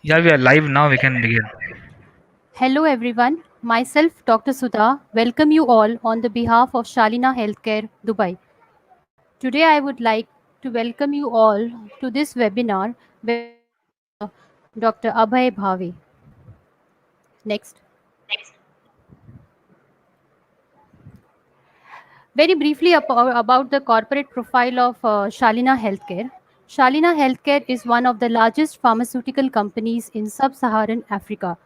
Yeah, we are live now. We can begin. Hello everyone, myself Dr. Sudha welcome you all on the behalf of Shalina Healthcare Dubai. Today I would like to welcome you all to this webinar where Dr. Abhay Bhave. Next. Very briefly about the corporate profile of Shalina Healthcare. Shalina Healthcare is one of the largest pharmaceutical companies in sub-Saharan Africa.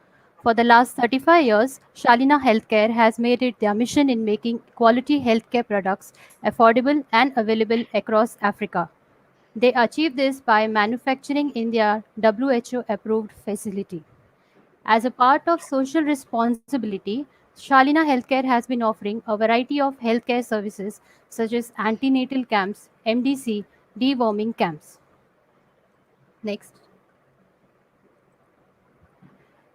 For the last 35 years, Shalina Healthcare has made it their mission in making quality healthcare products affordable and available across Africa. They achieve this by manufacturing in their WHO approved facility. As a part of social responsibility, Shalina Healthcare has been offering a variety of healthcare services such as antenatal camps, MDC, deworming camps. Next.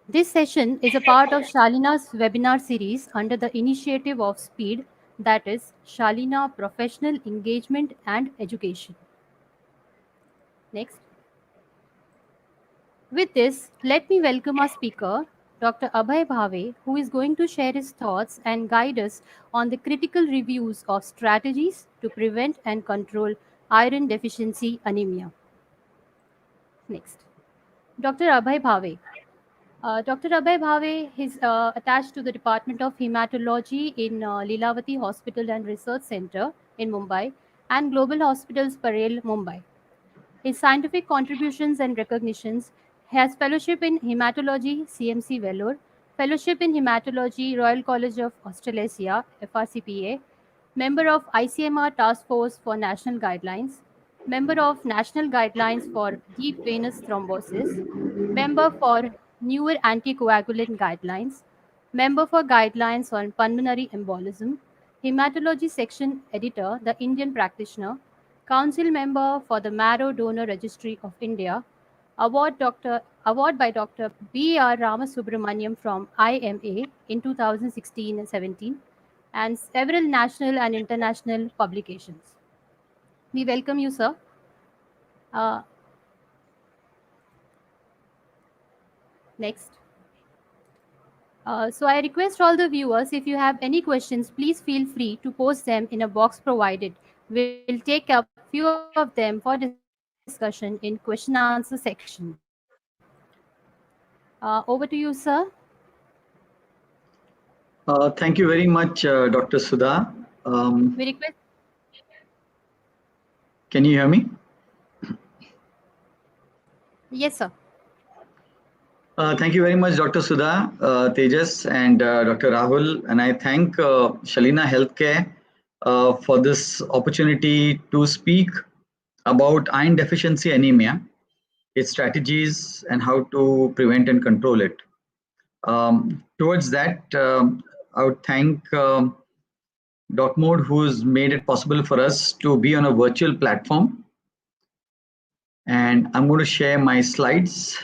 This session is a part of Shalina's webinar series under the initiative of SPEED, that is, Shalina Professional Engagement and Education. Next. With this, let me welcome our speaker, Dr. Abhay Bhave, who is going to share his thoughts and guide us on the critical reviews of strategies to prevent and control iron deficiency anemia. Next, Dr. Abhay Bhave. Dr. Abhay Bhave is attached to the Department of Hematology in Lilavati Hospital and Research Center in Mumbai and Global Hospitals Parel, Mumbai. His scientific contributions and recognitions has fellowship in hematology CMC Vellore, fellowship in hematology Royal College of Australasia FRCPA, member of ICMR Task Force for National Guidelines, member of National Guidelines for Deep Venous Thrombosis, member for newer anticoagulant guidelines, member for guidelines on pulmonary embolism, hematology section editor, the Indian practitioner, council member for the Marrow Donor Registry of India, award by Dr. B.R. Ramasubramaniam from IMA in 2016 and 17, and several national and international publications. We welcome you, sir. Uh, Next. So I request all the viewers, if you have any questions, please feel free to post them in a box provided. We'll take up few of them for discussion in question and answer section. Over to you, sir. Thank you very much, Dr. Sudha. We request. Can you hear me? Yes, sir. Thank you very much, Dr. Sudha, Tejas, and Dr. Rahul. And I thank Shalina Healthcare for this opportunity to speak about iron deficiency anemia, its strategies, and how to prevent and control it. Towards that, I would thank DocMode, who's made it possible for us to be on a virtual platform. And I'm going to share my slides.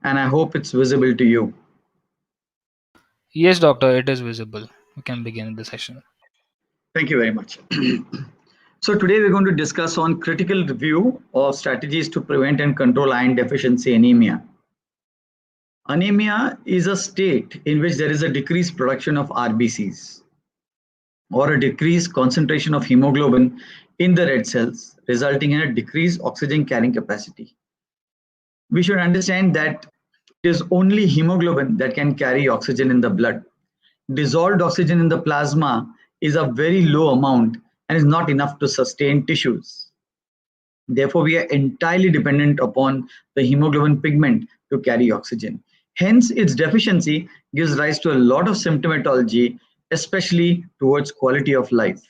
And I hope it's visible to you. Yes, doctor, it is visible. We can begin the session. Thank you very much. So today we're going to discuss on critical review of strategies to prevent and control iron deficiency anemia. Anemia is a state in which there is a decreased production of RBCs or a decreased concentration of hemoglobin in the red cells, resulting in a decreased oxygen carrying capacity. We should understand that it is only hemoglobin that can carry oxygen in the blood. Dissolved oxygen in the plasma is a very low amount and is not enough to sustain tissues. Therefore, we are entirely dependent upon the hemoglobin pigment to carry oxygen. Hence, its deficiency gives rise to a lot of symptomatology, especially towards quality of life.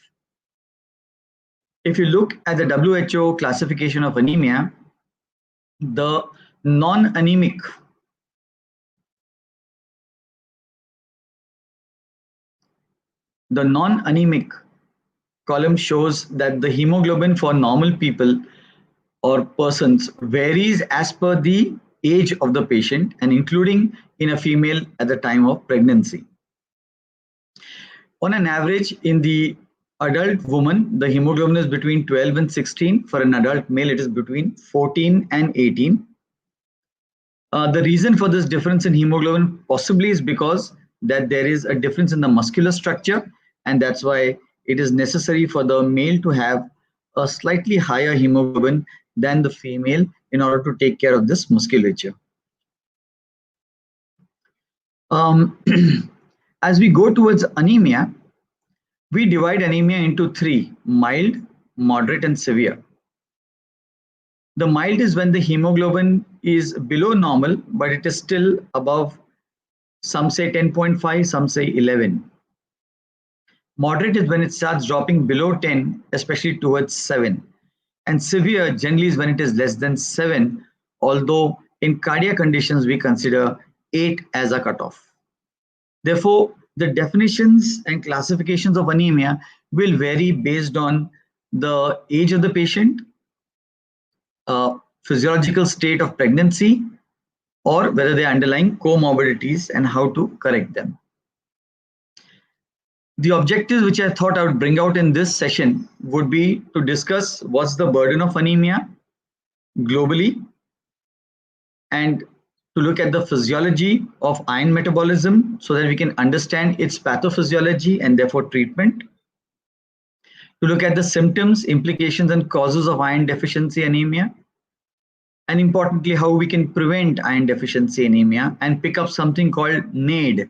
If you look at the WHO classification of anemia, the non-anemic column shows that the hemoglobin for normal people or persons varies as per the age of the patient and including in a female at the time of pregnancy. On an average, in the adult woman, the hemoglobin is between 12 and 16. For an adult male, it is between 14 and 18. The reason for this difference in hemoglobin possibly is because that there is a difference in the muscular structure, and that's why it is necessary for the male to have a slightly higher hemoglobin than the female in order to take care of this musculature. As we go towards anemia, we divide anemia into three: mild, moderate, and severe. The mild is when the hemoglobin is below normal, but it is still above, some say 10.5, some say 11. Moderate is when it starts dropping below 10, especially towards 7. And severe generally is when it is less than 7, although in cardiac conditions we consider 8 as a cutoff. Therefore, the definitions and classifications of anemia will vary based on the age of the patient, physiological state of pregnancy, or whether they are underlying comorbidities and how to correct them. The objectives which I thought I would bring out in this session would be to discuss what's the burden of anemia globally, and to look at the physiology of iron metabolism so that we can understand its pathophysiology and therefore treatment. To look at the symptoms, implications, and causes of iron deficiency anemia. And importantly, how we can prevent iron deficiency anemia and pick up something called NAID,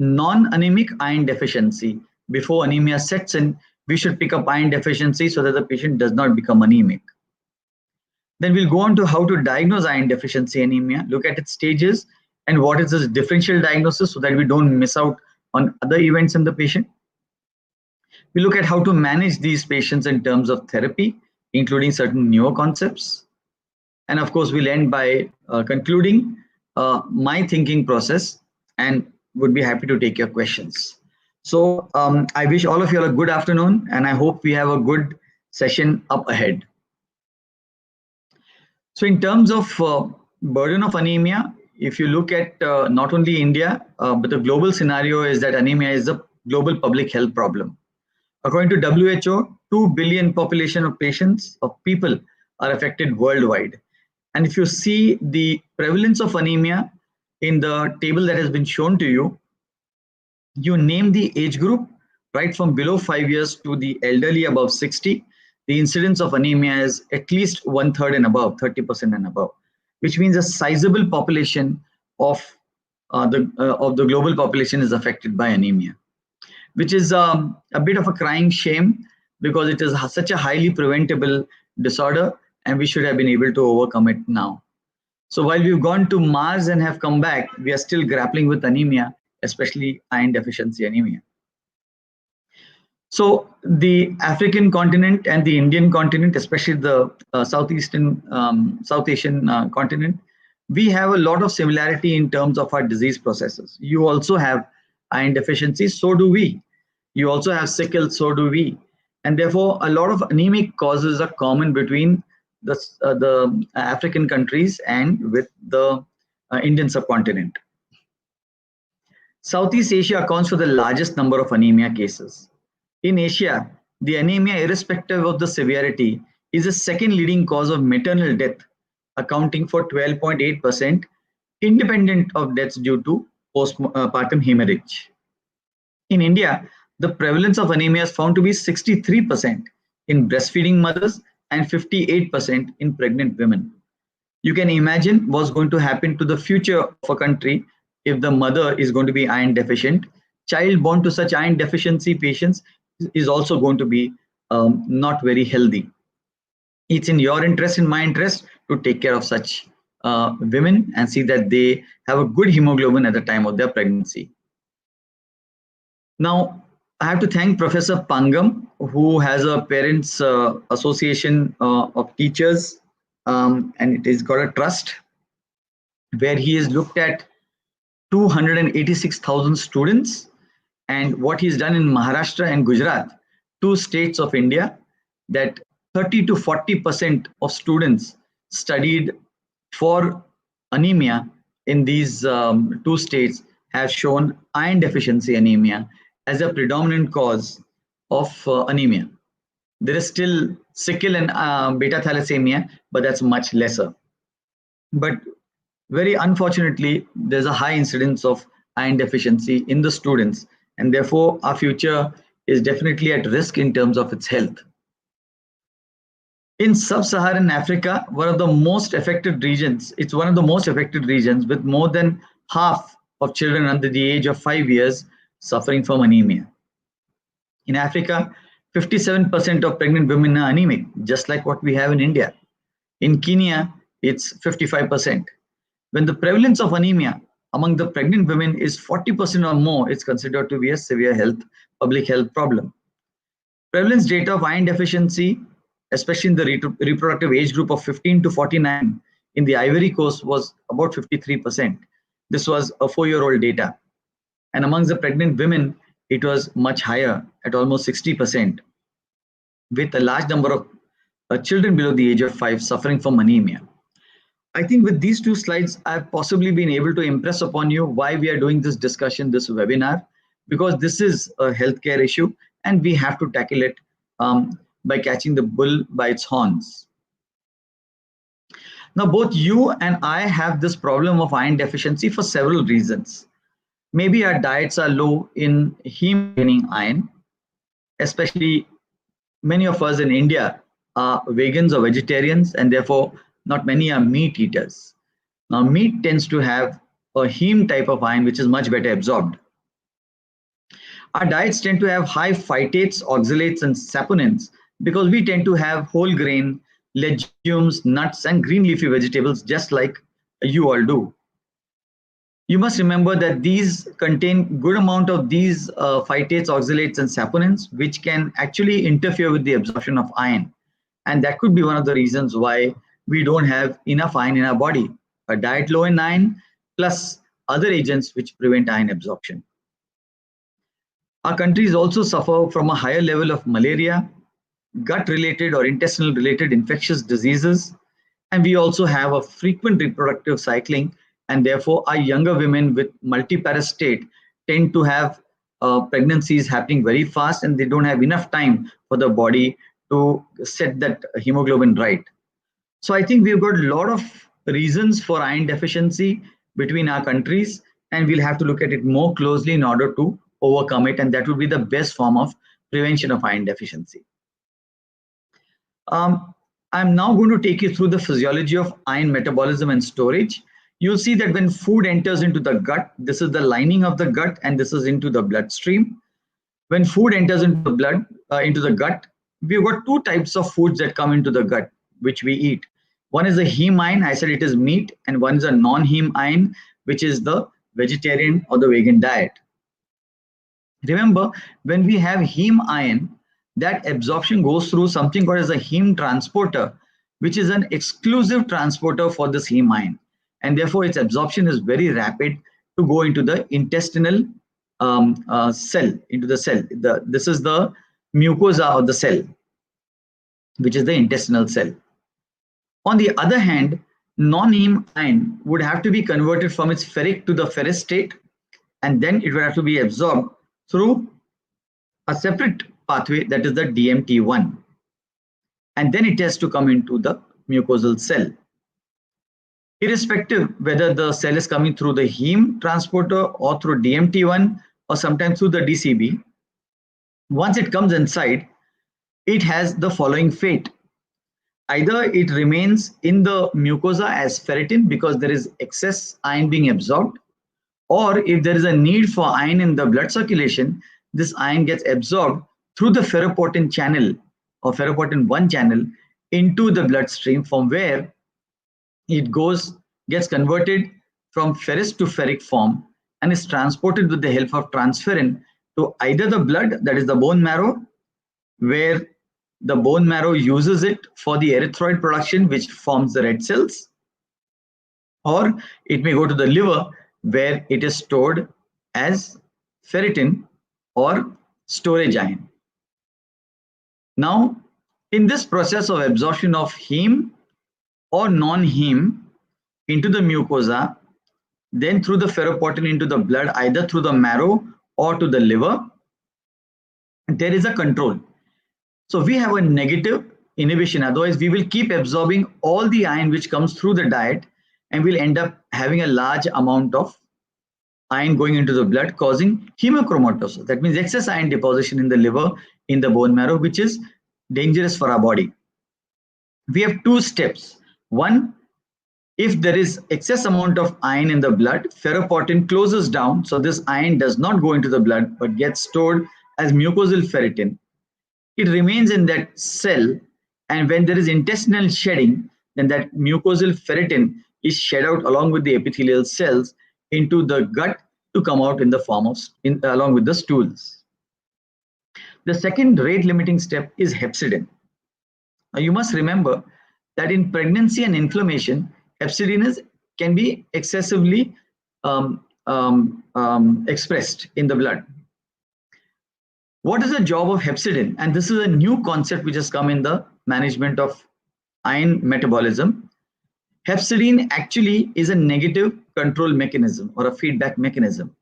non-anemic iron deficiency. Before anemia sets in, we should pick up iron deficiency so that the patient does not become anemic. Then we'll go on to how to diagnose iron deficiency anemia, look at its stages, and what is this differential diagnosis so that we don't miss out on other events in the patient. We look at how to manage these patients in terms of therapy, including certain newer concepts. And of course, we'll end by concluding my thinking process and would be happy to take your questions. So I wish all of you a good afternoon, and I hope we have a good session up ahead. So in terms of burden of anemia, if you look at not only India, but the global scenario is that anemia is a global public health problem. According to WHO, 2 billion population of patients, of people are affected worldwide. And if you see the prevalence of anemia in the table that has been shown to you, you name the age group, right from below 5 years to the elderly above 60, the incidence of anemia is at least 1/3 and above, 30% and above, which means a sizable population of the global population is affected by anemia, which is a bit of a crying shame because it is such a highly preventable disorder and we should have been able to overcome it now. So while we've gone to Mars and have come back, we are still grappling with anemia, especially iron deficiency anemia. So the African continent and the Indian continent, especially the South Asian continent, we have a lot of similarity in terms of our disease processes. You also have iron deficiency, so do we. You also have sickle, so do we. And therefore, a lot of anemic causes are common between the African countries and with the Indian subcontinent. Southeast Asia accounts for the largest number of anemia cases. In Asia, the anemia, irrespective of the severity, is the second leading cause of maternal death, accounting for 12.8%, independent of deaths due to postpartum hemorrhage. In India, the prevalence of anemia is found to be 63% in breastfeeding mothers and 58% in pregnant women. You can imagine what's going to happen to the future of a country if the mother is going to be iron deficient. Child born to such iron deficiency patients is also going to be not very healthy. It's in your interest, in my interest, to take care of such women and see that they have a good hemoglobin at the time of their pregnancy. Now, I have to thank Professor Pangam, who has a parents association of teachers, and it has got a trust where he has looked at 286,000 students, and what he's done in Maharashtra and Gujarat, 2 states of India, that 30 to 40% of students studied for anemia in these two states have shown iron deficiency anemia as a predominant cause of anemia. There is still sickle and beta thalassemia, but that's much lesser. But very unfortunately, there's a high incidence of iron deficiency in the students, and therefore our future is definitely at risk in terms of its health. In sub-Saharan Africa, one of the most affected regions, it's one of the most affected regions with more than half of children under the age of 5 years suffering from anemia. In Africa, 57% of pregnant women are anemic, just like what we have in India. In Kenya, it's 55%. When the prevalence of anemia among the pregnant women is 40% or more, it's considered to be a severe public health problem. Prevalence data of iron deficiency, especially in the reproductive age group of 15 to 49 in the Ivory Coast, was about 53%. This was a 4-year-old data. And amongst the pregnant women, it was much higher at almost 60%, with a large number of children below the age of 5 suffering from anemia. I think with these two slides, I've possibly been able to impress upon you why we are doing this discussion, this webinar, because this is a healthcare issue and we have to tackle it by catching the bull by its horns. Now, both you and I have this problem of iron deficiency for several reasons. Maybe our diets are low in heme-containing iron, especially many of us in India are vegans or vegetarians, and therefore not many are meat eaters. Now, meat tends to have a heme type of iron, which is much better absorbed. Our diets tend to have high phytates, oxalates, and saponins because we tend to have whole grain, legumes, nuts, and green leafy vegetables, just like you all do. You must remember that these contain good amount of these phytates, oxalates, and saponins, which can actually interfere with the absorption of iron. And that could be one of the reasons why we don't have enough iron in our body. A diet low in iron plus other agents which prevent iron absorption. Our countries also suffer from a higher level of malaria, gut-related or intestinal-related infectious diseases, and we also have a frequent reproductive cycling, and therefore our younger women with multiparastate tend to have pregnancies happening very fast, and they don't have enough time for the body to set that hemoglobin right. So I think we've got a lot of reasons for iron deficiency between our countries, and we'll have to look at it more closely in order to overcome it, and that would be the best form of prevention of iron deficiency. I'm now going to take you through the physiology of iron metabolism and storage. You'll see that when food enters into the gut, this is the lining of the gut, and this is into the bloodstream. When food enters into the blood, into the gut, we've got two types of foods that come into the gut, which we eat. One is a heme iron, I said it is meat, and one is a non-heme iron, which is the vegetarian or the vegan diet. Remember, when we have heme iron, that absorption goes through something called as a heme transporter, which is an exclusive transporter for this heme iron. And therefore, its absorption is very rapid to go into the intestinal cell, into the cell. This is the mucosa of the cell, which is the intestinal cell. On the other hand, non-heme iron would have to be converted from its ferric to the ferrous state, and then it would have to be absorbed through a separate pathway, that is the DMT1. And then it has to come into the mucosal cell. Irrespective whether the cell is coming through the heme transporter or through DMT1 or sometimes through the DCB, once it comes inside, it has the following fate. Either it remains in the mucosa as ferritin because there is excess iron being absorbed, or if there is a need for iron in the blood circulation, this iron gets absorbed through the ferroportin channel or ferroportin 1 channel into the bloodstream, from where it gets converted from ferrous to ferric form and is transported with the help of transferrin to either the blood, that is the bone marrow, where the bone marrow uses it for the erythroid production, which forms the red cells, or it may go to the liver, where it is stored as ferritin or storage iron. Now, in this process of absorption of heme or non-heme, into the mucosa, then through the ferroportin into the blood, either through the marrow or to the liver. There is a control. So we have a negative inhibition. Otherwise, we will keep absorbing all the iron which comes through the diet, and we'll end up having a large amount of iron going into the blood, causing hemochromatosis. That means excess iron deposition in the liver, in the bone marrow, which is dangerous for our body. We have two steps. One, if there is excess amount of iron in the blood, ferroportin closes down, so this iron does not go into the blood but gets stored as mucosal ferritin. It remains in that cell, and when there is intestinal shedding, then that mucosal ferritin is shed out along with the epithelial cells into the gut to come out in the form of along with the stools. The second rate limiting step is hepcidin. Now you must remember that in pregnancy and inflammation, hepcidin can be excessively expressed in the blood. What is the job of hepcidin? And this is a new concept which has come in the management of iron metabolism. Hepcidin actually is a negative control mechanism or a feedback mechanism.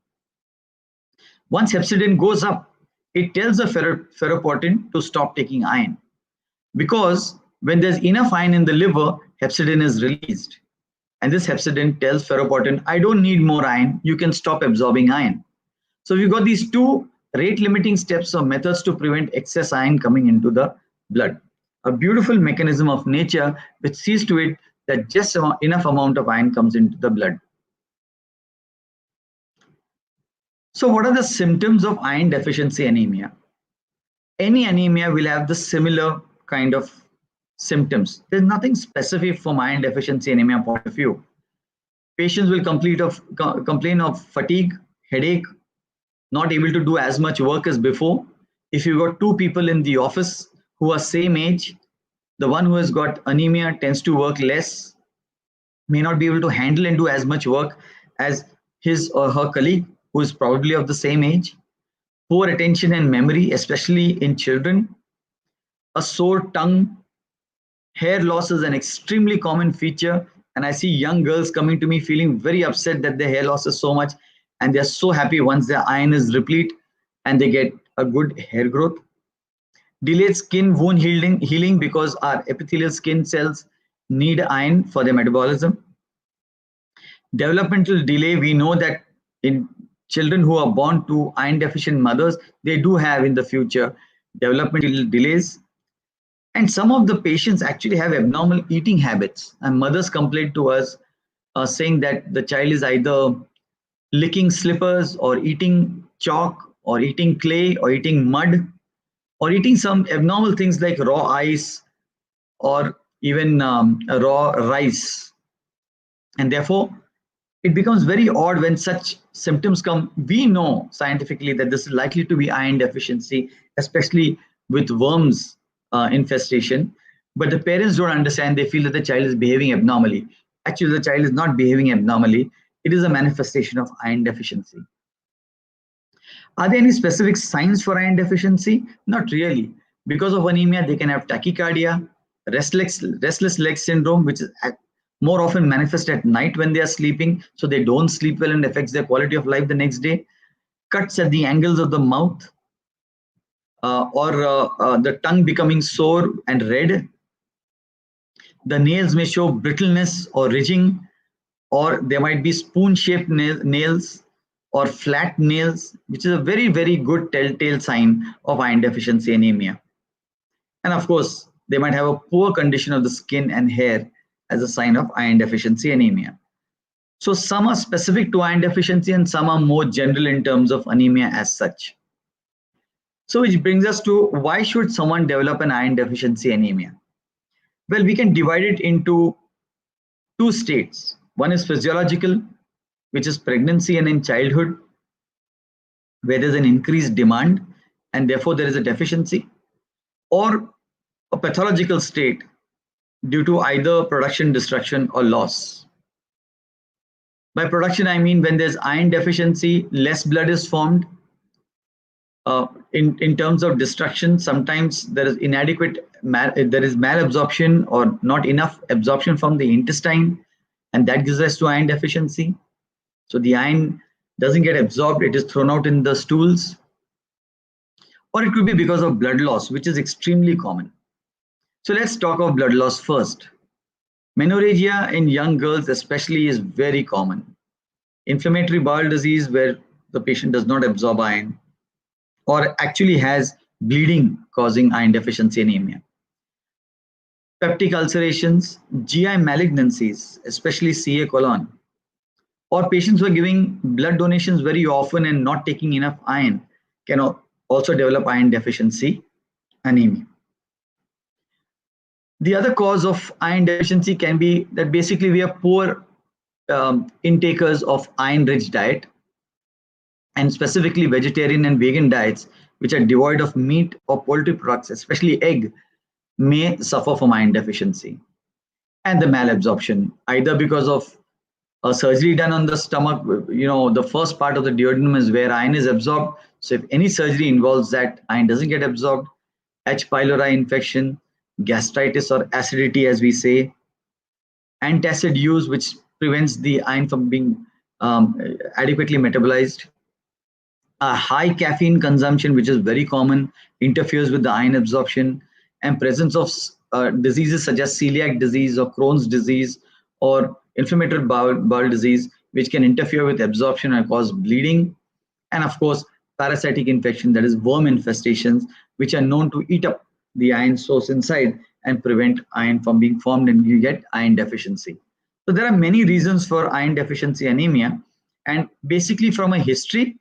Once hepcidin goes up, it tells the ferroportin to stop taking iron, because when there's enough iron in the liver, hepcidin is released. And this hepcidin tells ferroportin, I don't need more iron, you can stop absorbing iron. So we've got these two rate limiting steps or methods to prevent excess iron coming into the blood. A beautiful mechanism of nature which sees to it that just enough amount of iron comes into the blood. So what are the symptoms of iron deficiency anemia? Any anemia will have the similar kind of symptoms. There's nothing specific from iron deficiency anemia point of view. Patients will complain of fatigue, headache, not able to do as much work as before. If you've got two people in the office who are same age, the one who has got anemia tends to work less, may not be able to handle and do as much work as his or her colleague who is probably of the same age. Poor attention and memory, especially in children. A sore tongue. Hair loss is an extremely common feature, and I see young girls coming to me feeling very upset that their hair loss is so much, and they're so happy once their iron is replete and they get a good hair growth. Delayed skin wound healing because our epithelial skin cells need iron for their metabolism. Developmental delay, we know that in children who are born to iron deficient mothers, they do have in the future developmental delays. And some of the patients actually have abnormal eating habits, and mothers complain to us saying that the child is either licking slippers or eating chalk or eating clay or eating mud or eating some abnormal things like raw ice or even raw rice. And therefore, it becomes very odd when such symptoms come. We know scientifically that this is likely to be iron deficiency, especially with worms infestation. But the parents don't understand. They feel that the child is behaving abnormally. Actually, the child is not behaving abnormally. It is a manifestation of iron deficiency. Are there any specific signs for iron deficiency? Not really. Because of anemia, they can have tachycardia, restless leg syndrome, which is more often manifest at night when they are sleeping, so they don't sleep well and affects their quality of life the next day. Cuts at the angles of the mouth, or the tongue becoming sore and red. The nails may show brittleness or ridging, or there might be spoon-shaped nails or flat nails, which is a very, very good telltale sign of iron deficiency anemia. And of course, they might have a poor condition of the skin and hair as a sign of iron deficiency anemia. So some are specific to iron deficiency and some are more general in terms of anemia as such. So which brings us to, why should someone develop an iron deficiency anemia? Well, we can divide it into two states. One is physiological, which is pregnancy and in childhood, where there's an increased demand and therefore there is a deficiency, or a pathological state due to either production, destruction, or loss. By production, I mean when there's iron deficiency, less blood is formed. In terms of destruction, sometimes there is inadequate, there is malabsorption or not enough absorption from the intestine. and that gives rise to iron deficiency. So the iron doesn't get absorbed, it is thrown out in the stools. Or it could be because of blood loss, which is extremely common. So let's talk of blood loss first. Menorrhagia in young girls especially is very common. Inflammatory bowel disease where the patient does not absorb iron or actually has bleeding causing iron deficiency anemia. Peptic ulcerations, GI malignancies, especially CA colon, or patients who are giving blood donations very often and not taking enough iron can also develop iron deficiency anemia. The other cause of iron deficiency can be that basically we are poor intakers of iron-rich diet, and specifically vegetarian and vegan diets, which are devoid of meat or poultry products, especially egg, may suffer from iron deficiency. And the malabsorption, either because of a surgery done on the stomach, the first part of the duodenum is where iron is absorbed. So if any surgery involves that, iron doesn't get absorbed. H. pylori infection, gastritis or acidity, as we say, antacid use, which prevents the iron from being adequately metabolized. A high caffeine consumption, which is very common, interferes with the iron absorption, and presence of diseases such as celiac disease or Crohn's disease or inflammatory bowel disease, which can interfere with absorption and cause bleeding. And of course, parasitic infection, that is worm infestations, which are known to eat up the iron source inside and prevent iron from being formed, and you get iron deficiency. So there are many reasons for iron deficiency anemia, and basically from a history,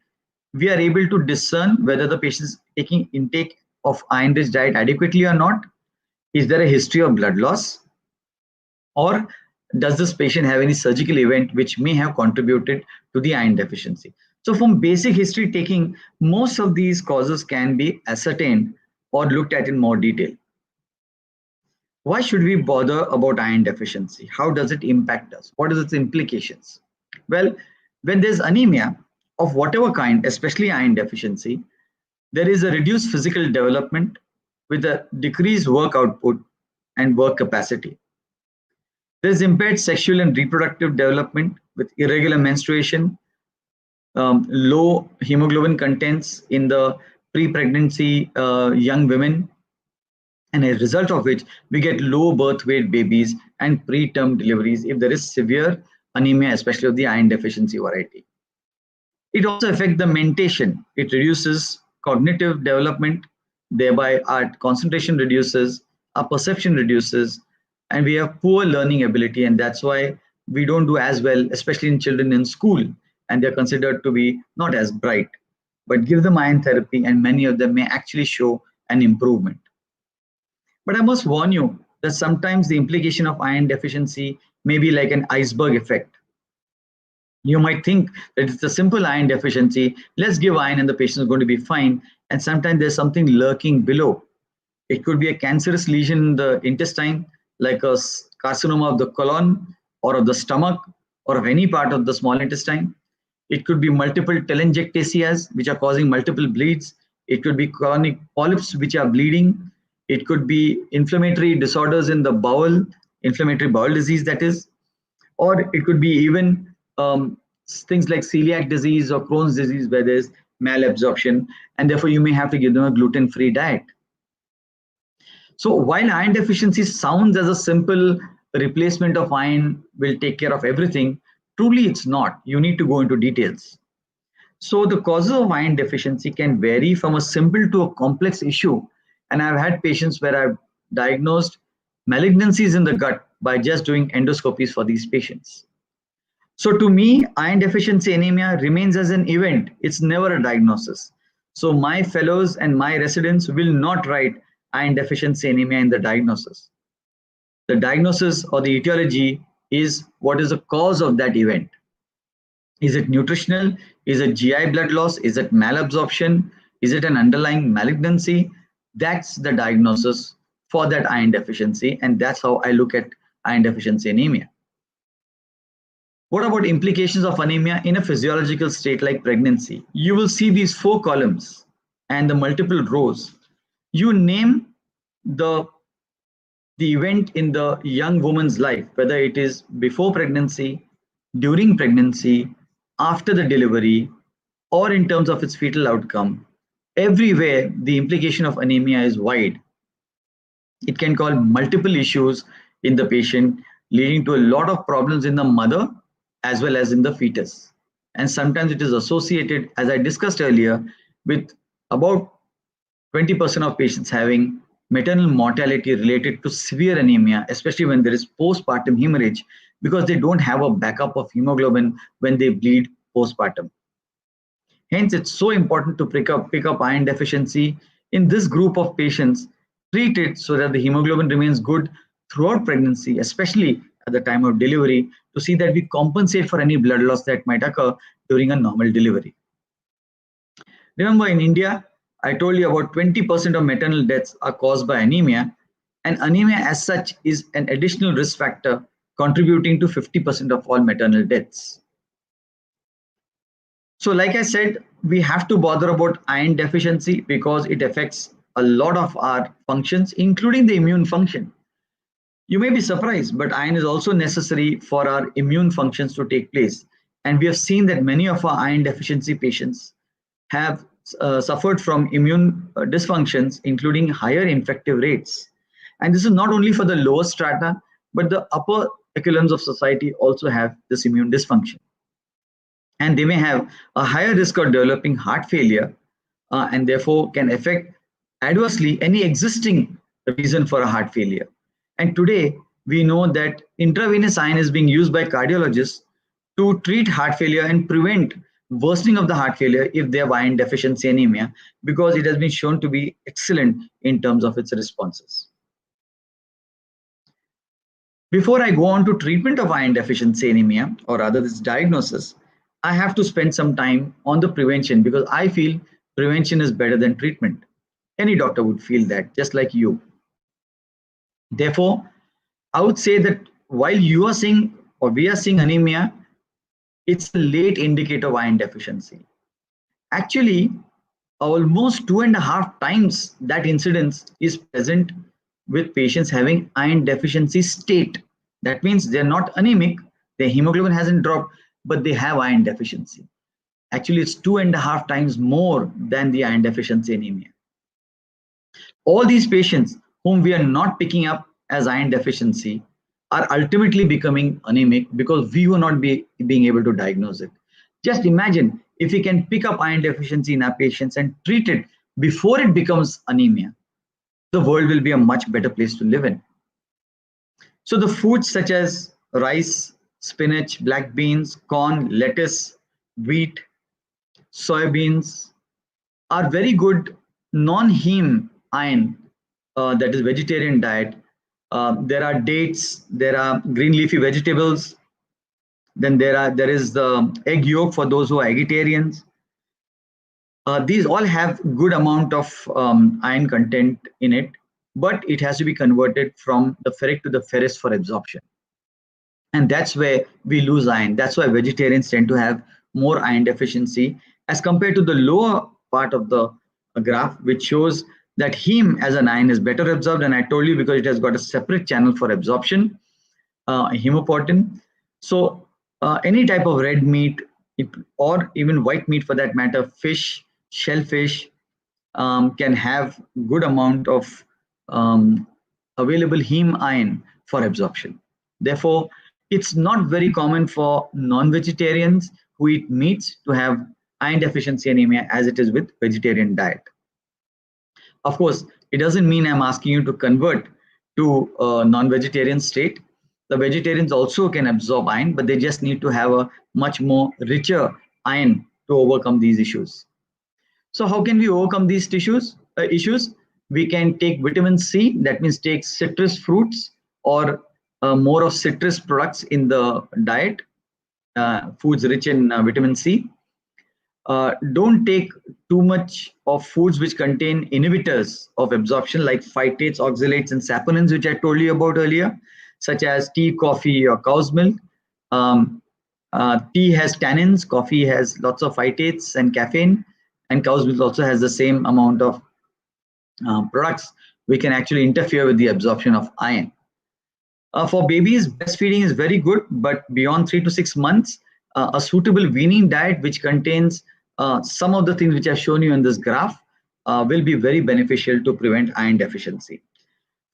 we are able to discern whether the patient is taking intake of iron-rich diet adequately or not. Is there a history of blood loss? Or does this patient have any surgical event which may have contributed to the iron deficiency? So from basic history taking, most of these causes can be ascertained or looked at in more detail. Why should we bother about iron deficiency? How does it impact us? What is its implications? Well, when there's anemia of whatever kind, especially iron deficiency, there is a reduced physical development with a decreased work output and work capacity. There is impaired sexual and reproductive development with irregular menstruation, low hemoglobin contents in the pre-pregnancy young women, and as a result of which we get low birth weight babies and preterm deliveries if there is severe anemia, especially of the iron deficiency variety. It also affects the mentation. It reduces cognitive development, thereby our concentration reduces, our perception reduces, and we have poor learning ability, and that's why we don't do as well, especially in children in school, and they're considered to be not as bright. But give them iron therapy and many of them may actually show an improvement. But I must warn you that sometimes the implication of iron deficiency may be like an iceberg effect. You might think that it's a simple iron deficiency, let's give iron and the patient is going to be fine, and sometimes there's something lurking below. It could be a cancerous lesion in the intestine, like a carcinoma of the colon or of the stomach or of any part of the small intestine. It could be multiple telangiectasias, which are causing multiple bleeds. It could be chronic polyps, which are bleeding. It could be inflammatory disorders in the bowel, inflammatory bowel disease, that is. Or it could be even things like celiac disease or Crohn's disease, where there's malabsorption, and therefore you may have to give them a gluten-free diet. So while iron deficiency sounds as a simple replacement of iron will take care of everything, truly it's not. You need to go into details. So the causes of iron deficiency can vary from a simple to a complex issue. And I've had patients where I've diagnosed malignancies in the gut by just doing endoscopies for these patients. So to me, iron deficiency anemia remains as an event. It's never a diagnosis. So my fellows and my residents will not write iron deficiency anemia in the diagnosis. The diagnosis or the etiology is what is the cause of that event. Is it nutritional? Is it GI blood loss? Is it malabsorption? Is it an underlying malignancy? That's the diagnosis for that iron deficiency, and that's how I look at iron deficiency anemia. What about implications of anemia in a physiological state like pregnancy? You will see these 4 columns and the multiple rows. You name the the event in the young woman's life, whether it is before pregnancy, during pregnancy, after the delivery, or in terms of its fetal outcome, everywhere the implication of anemia is wide. It can cause multiple issues in the patient, leading to a lot of problems in the mother as well as in the fetus. And sometimes it is associated, as I discussed earlier, with about 20% of patients having maternal mortality related to severe anemia, especially when there is postpartum hemorrhage, because they don't have a backup of hemoglobin when they bleed postpartum. Hence, it's so important to pick up iron deficiency in this group of patients, treat it so that the hemoglobin remains good throughout pregnancy, especially at the time of delivery, to see that we compensate for any blood loss that might occur during a normal delivery. Remember, in India, I told you about 20% of maternal deaths are caused by anemia, and anemia as such is an additional risk factor contributing to 50% of all maternal deaths. So, like I said, we have to bother about iron deficiency because it affects a lot of our functions, including the immune function. You may be surprised, but iron is also necessary for our immune functions to take place. And we have seen that many of our iron deficiency patients have suffered from immune dysfunctions, including higher infective rates. And this is not only for the lower strata, but the upper echelons of society also have this immune dysfunction. And they may have a higher risk of developing heart failure and therefore can affect adversely any existing reason for a heart failure. And today, we know that intravenous iron is being used by cardiologists to treat heart failure and prevent worsening of the heart failure if they have iron deficiency anemia, because it has been shown to be excellent in terms of its responses. Before I go on to treatment of iron deficiency anemia, or rather this diagnosis, I have to spend some time on the prevention, because I feel prevention is better than treatment. Any doctor would feel that, just like you. Therefore, I would say that while you are seeing or we are seeing anemia, it's a late indicator of iron deficiency. Actually, almost 2.5 times that incidence is present with patients having iron deficiency state. That means they're not anemic, their hemoglobin hasn't dropped, but they have iron deficiency. Actually, it's 2.5 times more than the iron deficiency anemia. All these patients whom we are not picking up as iron deficiency are ultimately becoming anemic because we were not being able to diagnose it. Just imagine if we can pick up iron deficiency in our patients and treat it before it becomes anemia, the world will be a much better place to live in. So the foods such as rice, spinach, black beans, corn, lettuce, wheat, soybeans are very good non-heme iron, that is vegetarian diet. There are dates, there are green leafy vegetables, then there is the egg yolk for those who are vegetarians. These all have good amount of iron content in it, but it has to be converted from the ferric to the ferrous for absorption. And that's where we lose iron. That's why vegetarians tend to have more iron deficiency as compared to the lower part of the graph, which shows that heme as an iron is better absorbed. And I told you because it has got a separate channel for absorption, hemopoietin. So any type of red meat, or even white meat for that matter, fish, shellfish, can have good amount of available heme iron for absorption. Therefore, it's not very common for non-vegetarians who eat meats to have iron deficiency anemia as it is with vegetarian diet. Of course, it doesn't mean I'm asking you to convert to a non-vegetarian state. The vegetarians also can absorb iron, but they just need to have a much more richer iron to overcome these issues. So how can we overcome these issues? We can take vitamin C, that means take citrus fruits or more of citrus products in the diet, foods rich in vitamin C. Don't take too much of foods which contain inhibitors of absorption like phytates, oxalates, and saponins, which I told you about earlier, such as tea, coffee, or cow's milk. Tea has tannins, coffee has lots of phytates and caffeine, and cow's milk also has the same amount of products we can actually interfere with the absorption of iron. For babies, breastfeeding is very good, but beyond 3 to 6 months, a suitable weaning diet which contains some of the things which I've shown you in this graph will be very beneficial to prevent iron deficiency.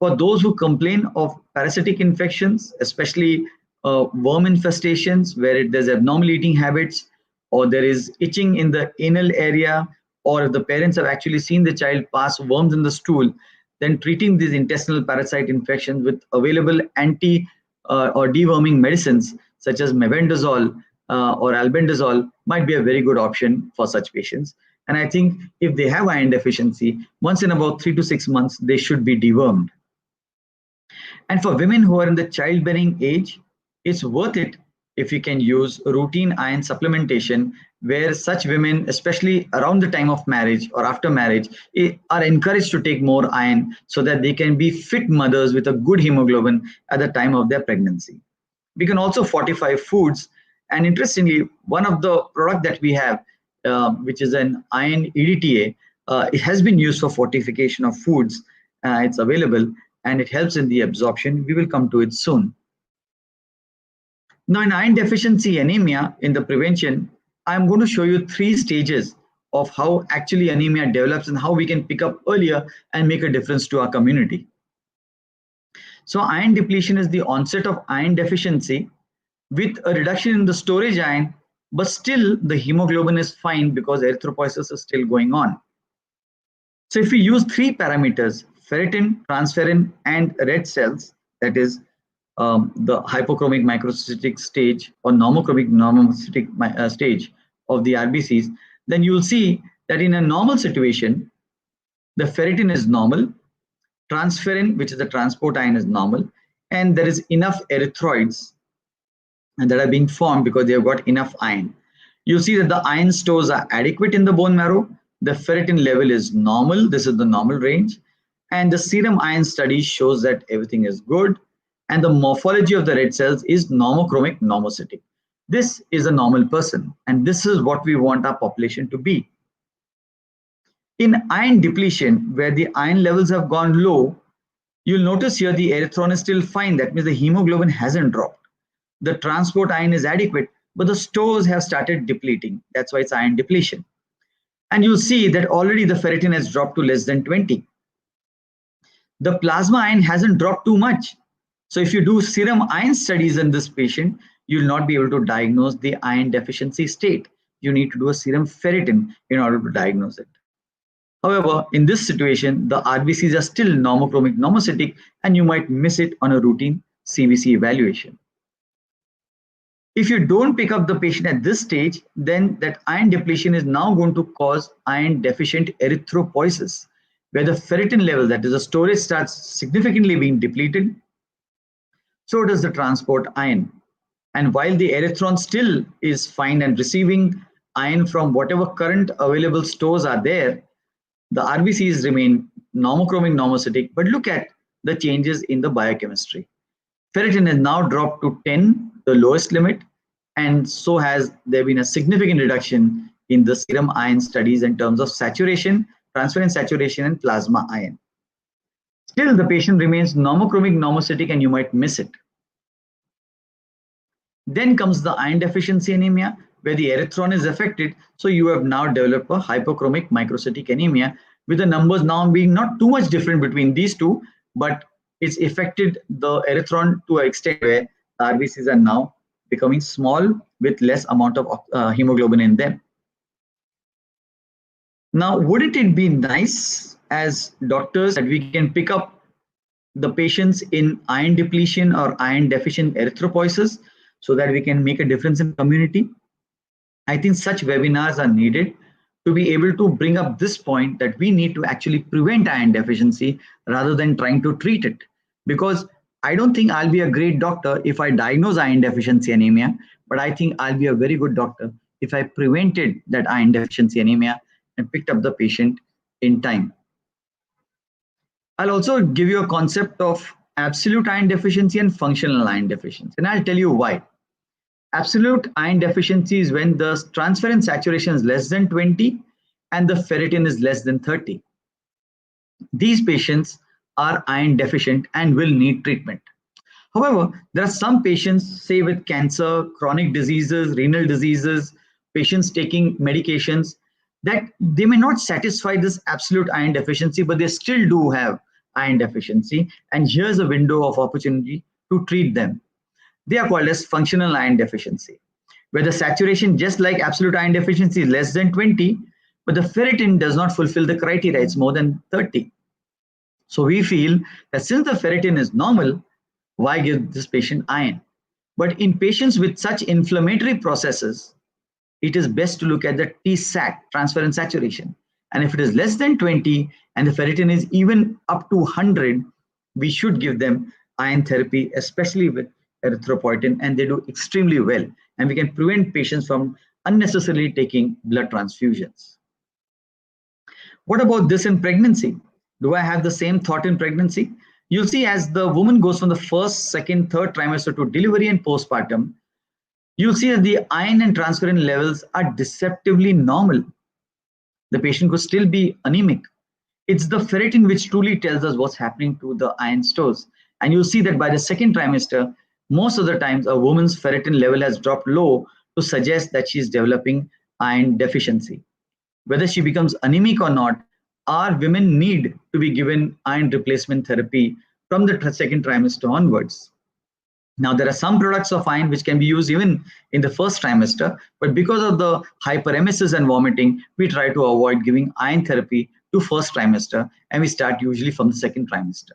For those who complain of parasitic infections, especially worm infestations where there's abnormal eating habits, or there is itching in the anal area, or if the parents have actually seen the child pass worms in the stool, then treating these intestinal parasite infections with available anti or deworming medicines such as mebendazole or albendazole might be a very good option for such patients. And I think if they have iron deficiency, once in about 3 to 6 months, they should be dewormed. And for women who are in the childbearing age, it's worth it if you can use routine iron supplementation, where such women, especially around the time of marriage or after marriage, are encouraged to take more iron so that they can be fit mothers with a good hemoglobin at the time of their pregnancy. We can also fortify foods. And interestingly, one of the product that we have, which is an iron EDTA, it has been used for fortification of foods. It's available and it helps in the absorption. We will come to it soon. Now, in iron deficiency anemia, in the prevention, I'm going to show you 3 stages of how actually anemia develops and how we can pick up earlier and make a difference to our community. So iron depletion is the onset of iron deficiency with a reduction in the storage iron, but still the hemoglobin is fine because erythropoiesis is still going on. So if we use 3 parameters, ferritin, transferrin, and red cells, that is the hypochromic microcytic stage or normochromic normocytic stage of the RBCs, then you will see that in a normal situation, the ferritin is normal, transferrin, which is the transport ion, is normal, and there is enough erythroids that are being formed because they have got enough iron. You see that the iron stores are adequate in the bone marrow, the ferritin level is normal, this is the normal range, and the serum iron study shows that everything is good, and the morphology of the red cells is normochromic normocytic. This is a normal person, and this is what we want our population to be. In iron depletion, where the iron levels have gone low, you'll notice here the erythron is still fine. That means the hemoglobin hasn't dropped. The transport iron is adequate, but the stores have started depleting. That's why it's iron depletion. And you'll see that already the ferritin has dropped to less than 20. The plasma iron hasn't dropped too much. So if you do serum iron studies in this patient, you'll not be able to diagnose the iron deficiency state. You need to do a serum ferritin in order to diagnose it. However, in this situation, the RBCs are still normochromic normocytic, and you might miss it on a routine CBC evaluation. If you don't pick up the patient at this stage, then that iron depletion is now going to cause iron deficient erythropoiesis, where the ferritin level, that is the storage, starts significantly being depleted. So does the transport iron. And while the erythron still is fine and receiving iron from whatever current available stores are there, the RBCs remain normochromic normocytic. But look at the changes in the biochemistry. Ferritin has now dropped to 10, the lowest limit, and so has there been a significant reduction in the serum iron studies in terms of saturation, transferrin saturation, and plasma iron. Still, the patient remains normochromic normocytic, and you might miss it. Then comes the iron deficiency anemia, where the erythron is affected. So you have now developed a hypochromic microcytic anemia, with the numbers now being not too much different between these two, but it's affected the erythron to an extent where the RBCs are now becoming small with less amount of hemoglobin in them. Now, wouldn't it be nice as doctors that we can pick up the patients in iron depletion or iron deficient erythropoiesis so that we can make a difference in community? I think such webinars are needed to be able to bring up this point that we need to actually prevent iron deficiency rather than trying to treat it. Because I don't think I'll be a great doctor if I diagnose iron deficiency anemia, but I think I'll be a very good doctor if I prevented that iron deficiency anemia and picked up the patient in time. I'll also give you a concept of absolute iron deficiency and functional iron deficiency, and I'll tell you why. Absolute iron deficiency is when the transferrin saturation is less than 20 and the ferritin is less than 30. These patients are iron deficient and will need treatment. However, there are some patients, say with cancer, chronic diseases, renal diseases, patients taking medications, that they may not satisfy this absolute iron deficiency, but they still do have iron deficiency. And here's a window of opportunity to treat them. They are called as functional iron deficiency, where the saturation, just like absolute iron deficiency, is less than 20, but the ferritin does not fulfill the criteria, it's more than 30. So we feel that since the ferritin is normal, why give this patient iron? But in patients with such inflammatory processes, it is best to look at the TSAT, transferrin saturation. And if it is less than 20 and the ferritin is even up to 100, we should give them iron therapy, especially with erythropoietin, and they do extremely well. And we can prevent patients from unnecessarily taking blood transfusions. What about this in pregnancy? Do I have the same thought in pregnancy? You'll see as the woman goes from the first, second, third trimester to delivery and postpartum, you'll see that the iron and transferrin levels are deceptively normal. The patient could still be anemic. It's the ferritin which truly tells us what's happening to the iron stores. And you'll see that by the second trimester, most of the times a woman's ferritin level has dropped low to suggest that she's developing iron deficiency. Whether she becomes anemic or not, our women need to be given iron replacement therapy from the second trimester onwards. Now, there are some products of iron which can be used even in the first trimester, but because of the hyperemesis and vomiting, we try to avoid giving iron therapy to first trimester, and we start usually from the second trimester.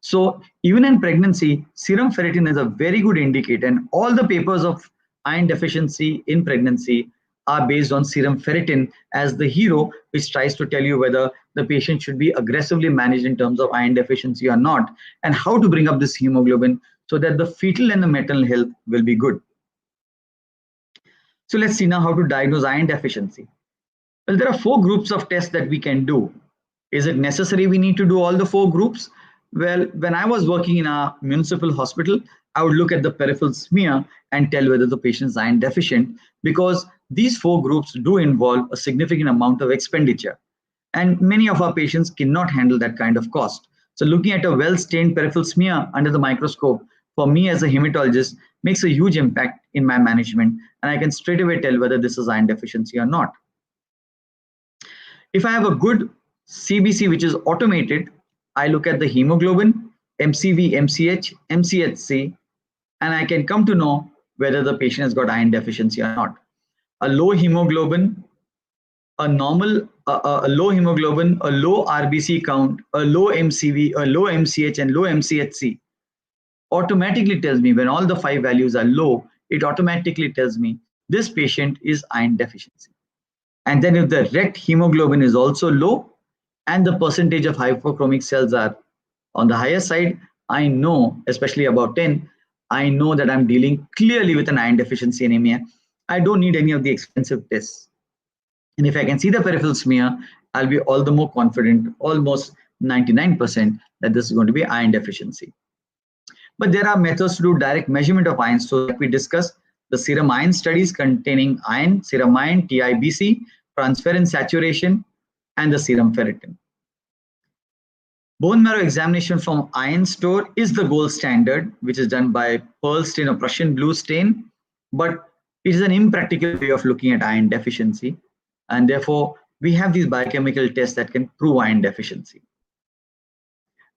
So even in pregnancy, serum ferritin is a very good indicator, and all the papers of iron deficiency in pregnancy are based on serum ferritin as the hero, which tries to tell you whether the patient should be aggressively managed in terms of iron deficiency or not, and how to bring up this hemoglobin so that the fetal and the maternal health will be good. So let's see now how to diagnose iron deficiency. Well, there are 4 groups of tests that we can do. Is it necessary we need to do all the 4 groups? Well, when I was working in a municipal hospital, I would look at the peripheral smear and tell whether the patient is iron deficient, because these 4 groups do involve a significant amount of expenditure. And many of our patients cannot handle that kind of cost. So looking at a well-stained peripheral smear under the microscope, for me as a hematologist, makes a huge impact in my management, and I can straight away tell whether this is iron deficiency or not. If I have a good CBC which is automated, I look at the hemoglobin, MCV, MCH, MCHC, and I can come to know whether the patient has got iron deficiency or not. A low hemoglobin, a low hemoglobin, a low RBC count, a low MCV, a low MCH, and low MCHC automatically tells me, when all the 5 values are low, it automatically tells me this patient is iron deficiency. And then if the rect hemoglobin is also low and the percentage of hypochromic cells are on the higher side, I know, especially about 10, I know that I'm dealing clearly with an iron deficiency anemia. I don't need any of the expensive tests. And if I can see the peripheral smear, I'll be all the more confident, almost 99%, that this is going to be iron deficiency. But there are methods to do direct measurement of iron. So like we discussed, the serum iron studies containing iron, serum iron, TIBC, transferrin saturation, and the serum ferritin. Bone marrow examination from iron store is the gold standard, which is done by Pearl stain or Prussian blue stain, but it is an impractical way of looking at iron deficiency, and therefore we have these biochemical tests that can prove iron deficiency.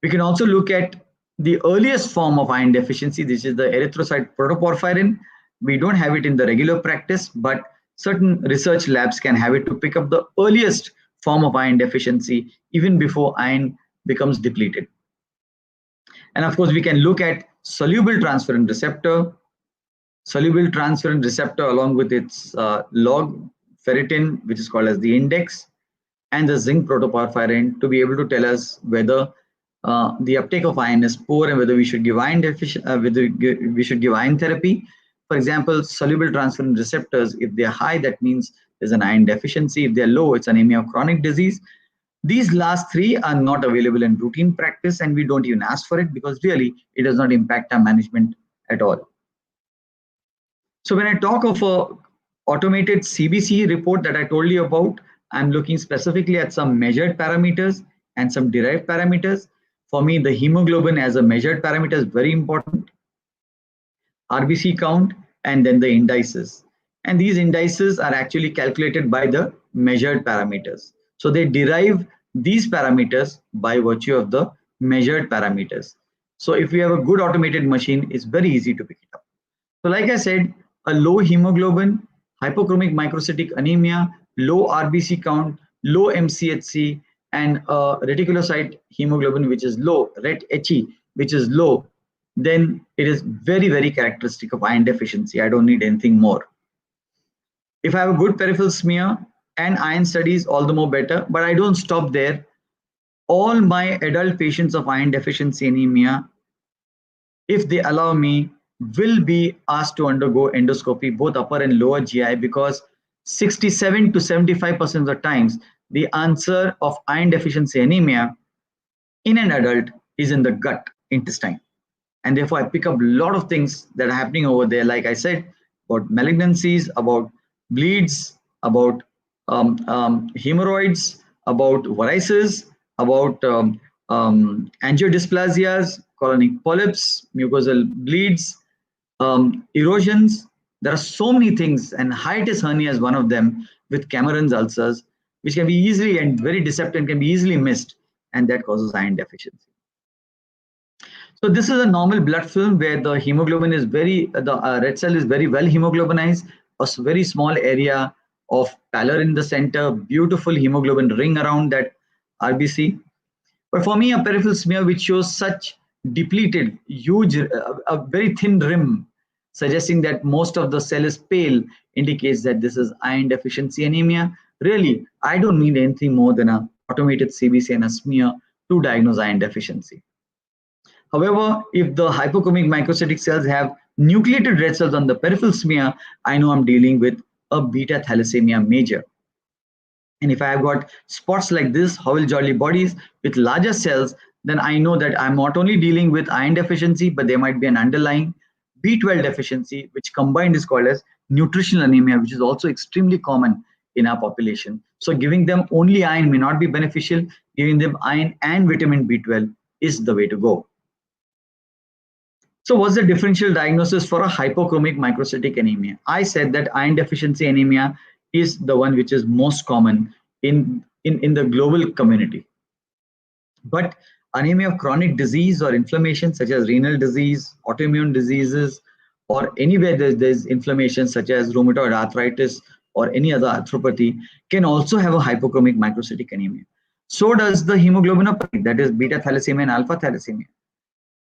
We can also look at the earliest form of iron deficiency. This is the erythrocyte protoporphyrin. We don't have it in the regular practice, but certain research labs can have it to pick up the earliest form of iron deficiency, even before iron becomes depleted. And of course, we can look at soluble transferrin receptor along with its log ferritin, which is called as the index, and the zinc protoporphyrin, to be able to tell us whether the uptake of iron is poor and whether we should give iron therapy. For example, soluble transferrin receptors, if they're high, that means there's an iron deficiency. If they're low, it's anemia of chronic disease. These last 3 are not available in routine practice, and we don't even ask for it because really it does not impact our management at all. So when I talk of a automated CBC report that I told you about, I'm looking specifically at some measured parameters and some derived parameters. For me, the hemoglobin as a measured parameter is very important, RBC count, and then the indices. And these indices are actually calculated by the measured parameters. So they derive these parameters by virtue of the measured parameters. So if we have a good automated machine, it's very easy to pick it up. So like I said, a low hemoglobin, hypochromic microcytic anemia, low RBC count, low MCHC, and reticulocyte hemoglobin, which is low, RET-HE, which is low, then it is very, very characteristic of iron deficiency. I don't need anything more. If I have a good peripheral smear and iron studies, all the more better, but I don't stop there. All my adult patients of iron deficiency anemia, if they allow me, will be asked to undergo endoscopy, both upper and lower GI, because 67 to 75% of the times, the answer of iron deficiency anemia in an adult is in the gut intestine. And therefore, I pick up a lot of things that are happening over there, like I said, about malignancies, about bleeds, about hemorrhoids, about varices, about angiodysplasias, colonic polyps, mucosal bleeds, erosions. There are so many things, and hiatus hernia is one of them, with Cameron's ulcers, which can be easily and very deceptive and can be easily missed, and that causes iron deficiency. So this is a normal blood film where the hemoglobin is the red cell is very well hemoglobinized, a very small area of pallor in the center, beautiful hemoglobin ring around that RBC. But for me, a peripheral smear which shows such depleted, huge, a very thin rim, suggesting that most of the cell is pale, indicates that this is iron deficiency anemia. Really, I don't need anything more than an automated CBC and a smear to diagnose iron deficiency. However, if the hypochromic microcytic cells have nucleated red cells on the peripheral smear, I know I'm dealing with a beta thalassemia major. And if I have got spots like this, Howell-Jolly bodies with larger cells, then I know that I'm not only dealing with iron deficiency, but there might be an underlying B12 deficiency, which combined is called as nutritional anemia, which is also extremely common in our population. So giving them only iron may not be beneficial. Giving them iron and vitamin B12 is the way to go. So what's the differential diagnosis for a hypochromic microcytic anemia? I said that iron deficiency anemia is the one which is most common in the global community. But anemia of chronic disease or inflammation such as renal disease, autoimmune diseases, or anywhere there's inflammation such as rheumatoid arthritis or any other arthropathy can also have a hypochromic microcytic anemia. So does the hemoglobinopathy, that is beta thalassemia and alpha thalassemia.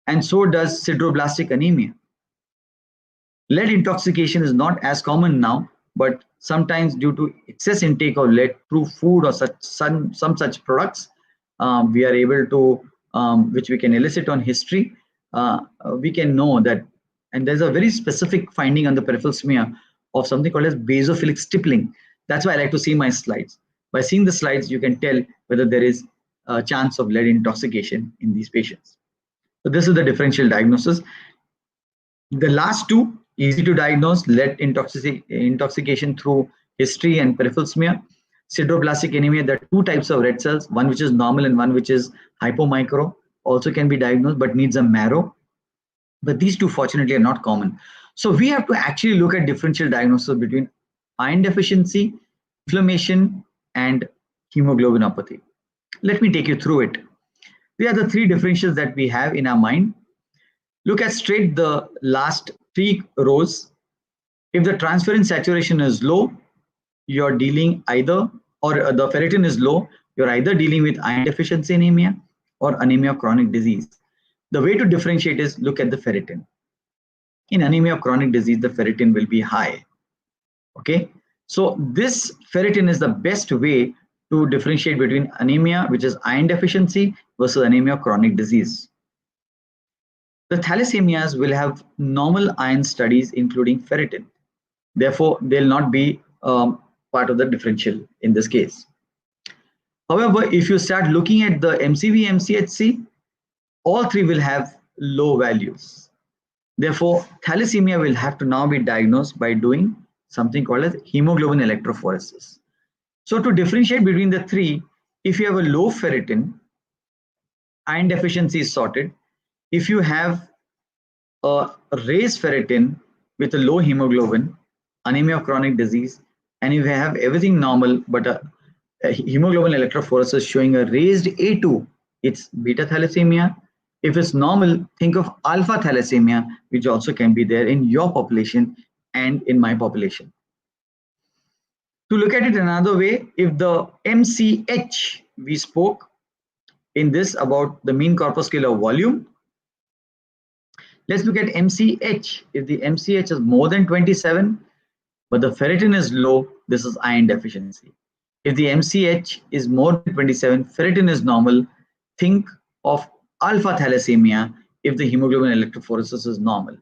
And so does sideroblastic anemia. Lead intoxication is not as common now, but sometimes due to excess intake of lead through food or some such products, we are able to, which we can elicit on history, we can know that, and there's a very specific finding on the peripheral smear of something called as basophilic stippling. That's why I like to see my slides. By seeing the slides, you can tell whether there is a chance of lead intoxication in these patients. So this is the differential diagnosis. The last two, easy to diagnose, lead intoxication through history and peripheral smear. Sideroblastic anemia, there are two types of red cells, one which is normal and one which is hypomicro, also can be diagnosed but needs a marrow. But these two fortunately are not common. So we have to actually look at differential diagnosis between iron deficiency, inflammation, and hemoglobinopathy. Let me take you through it. These are the three differentials that we have in our mind. Look at straight the last three rows. If the transferrin saturation is low, you're dealing either, or the ferritin is low, you're either dealing with iron deficiency anemia or anemia of chronic disease. The way to differentiate is look at the ferritin. In anemia of chronic disease, the ferritin will be high. Okay, so this ferritin is the best way to differentiate between anemia, which is iron deficiency, versus anemia of chronic disease. The thalassemias will have normal iron studies, including ferritin. Therefore, they'll not be part of the differential in this case. However, if you start looking at the MCV, MCHC, all three will have low values. Therefore, thalassemia will have to now be diagnosed by doing something called as hemoglobin electrophoresis. So to differentiate between the three, if you have a low ferritin, iron deficiency is sorted. If you have a raised ferritin with a low hemoglobin, anemia of chronic disease, and if you have everything normal but a hemoglobin electrophoresis showing a raised A2, it's beta thalassemia. If it's normal, think of alpha thalassemia, which also can be there in your population and in my population. To look at it another way, if the MCH, we spoke in this about the mean corpuscular volume, let's look at MCH. If the MCH is more than 27, but the ferritin is low, this is iron deficiency. If the MCH is more than 27, ferritin is normal, think of alpha thalassemia if the hemoglobin electrophoresis is normal.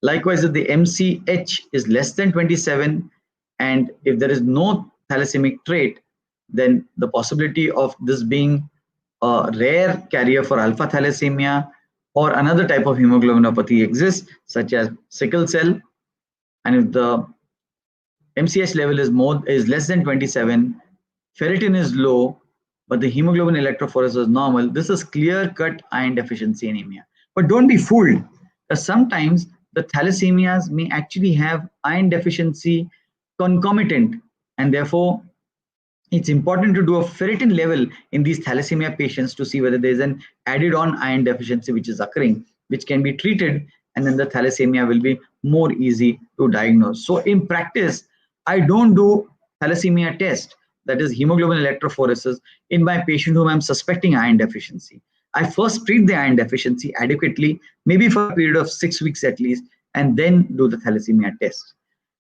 Likewise, if the MCH is less than 27 and if there is no thalassemic trait, then the possibility of this being a rare carrier for alpha thalassemia or another type of hemoglobinopathy exists, such as sickle cell. And if the MCH level is less than 27, ferritin is low, but the hemoglobin electrophoresis is normal, this is clear-cut iron deficiency anemia. But don't be fooled, because sometimes the thalassemias may actually have iron deficiency concomitant, and therefore it's important to do a ferritin level in these thalassemia patients to see whether there is an added on iron deficiency which is occurring, which can be treated, and then the thalassemia will be more easy to diagnose. So in practice, I don't do thalassemia test, that is hemoglobin electrophoresis, in my patient whom I'm suspecting iron deficiency. I first treat the iron deficiency adequately, maybe for a period of 6 weeks at least, and then do the thalassemia test.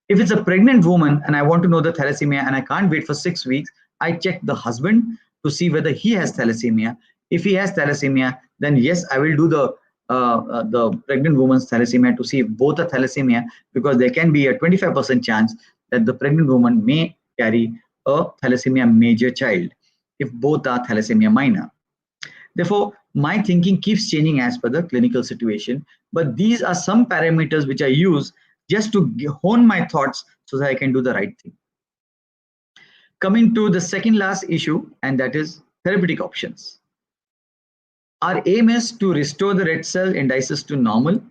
If it's a pregnant woman and I want to know the thalassemia and I can't wait for 6 weeks, I check the husband to see whether he has thalassemia. If he has thalassemia, then yes, I will do the pregnant woman's thalassemia to see if both are thalassemia, because there can be a 25% chance that the pregnant woman may carry a thalassemia major child if both are thalassemia minor. Therefore, my thinking keeps changing as per the clinical situation, but these are some parameters which I use just to hone my thoughts so that I can do the right thing. Coming to the second last issue, and that is therapeutic options. Our aim is to restore the red cell indices to normal,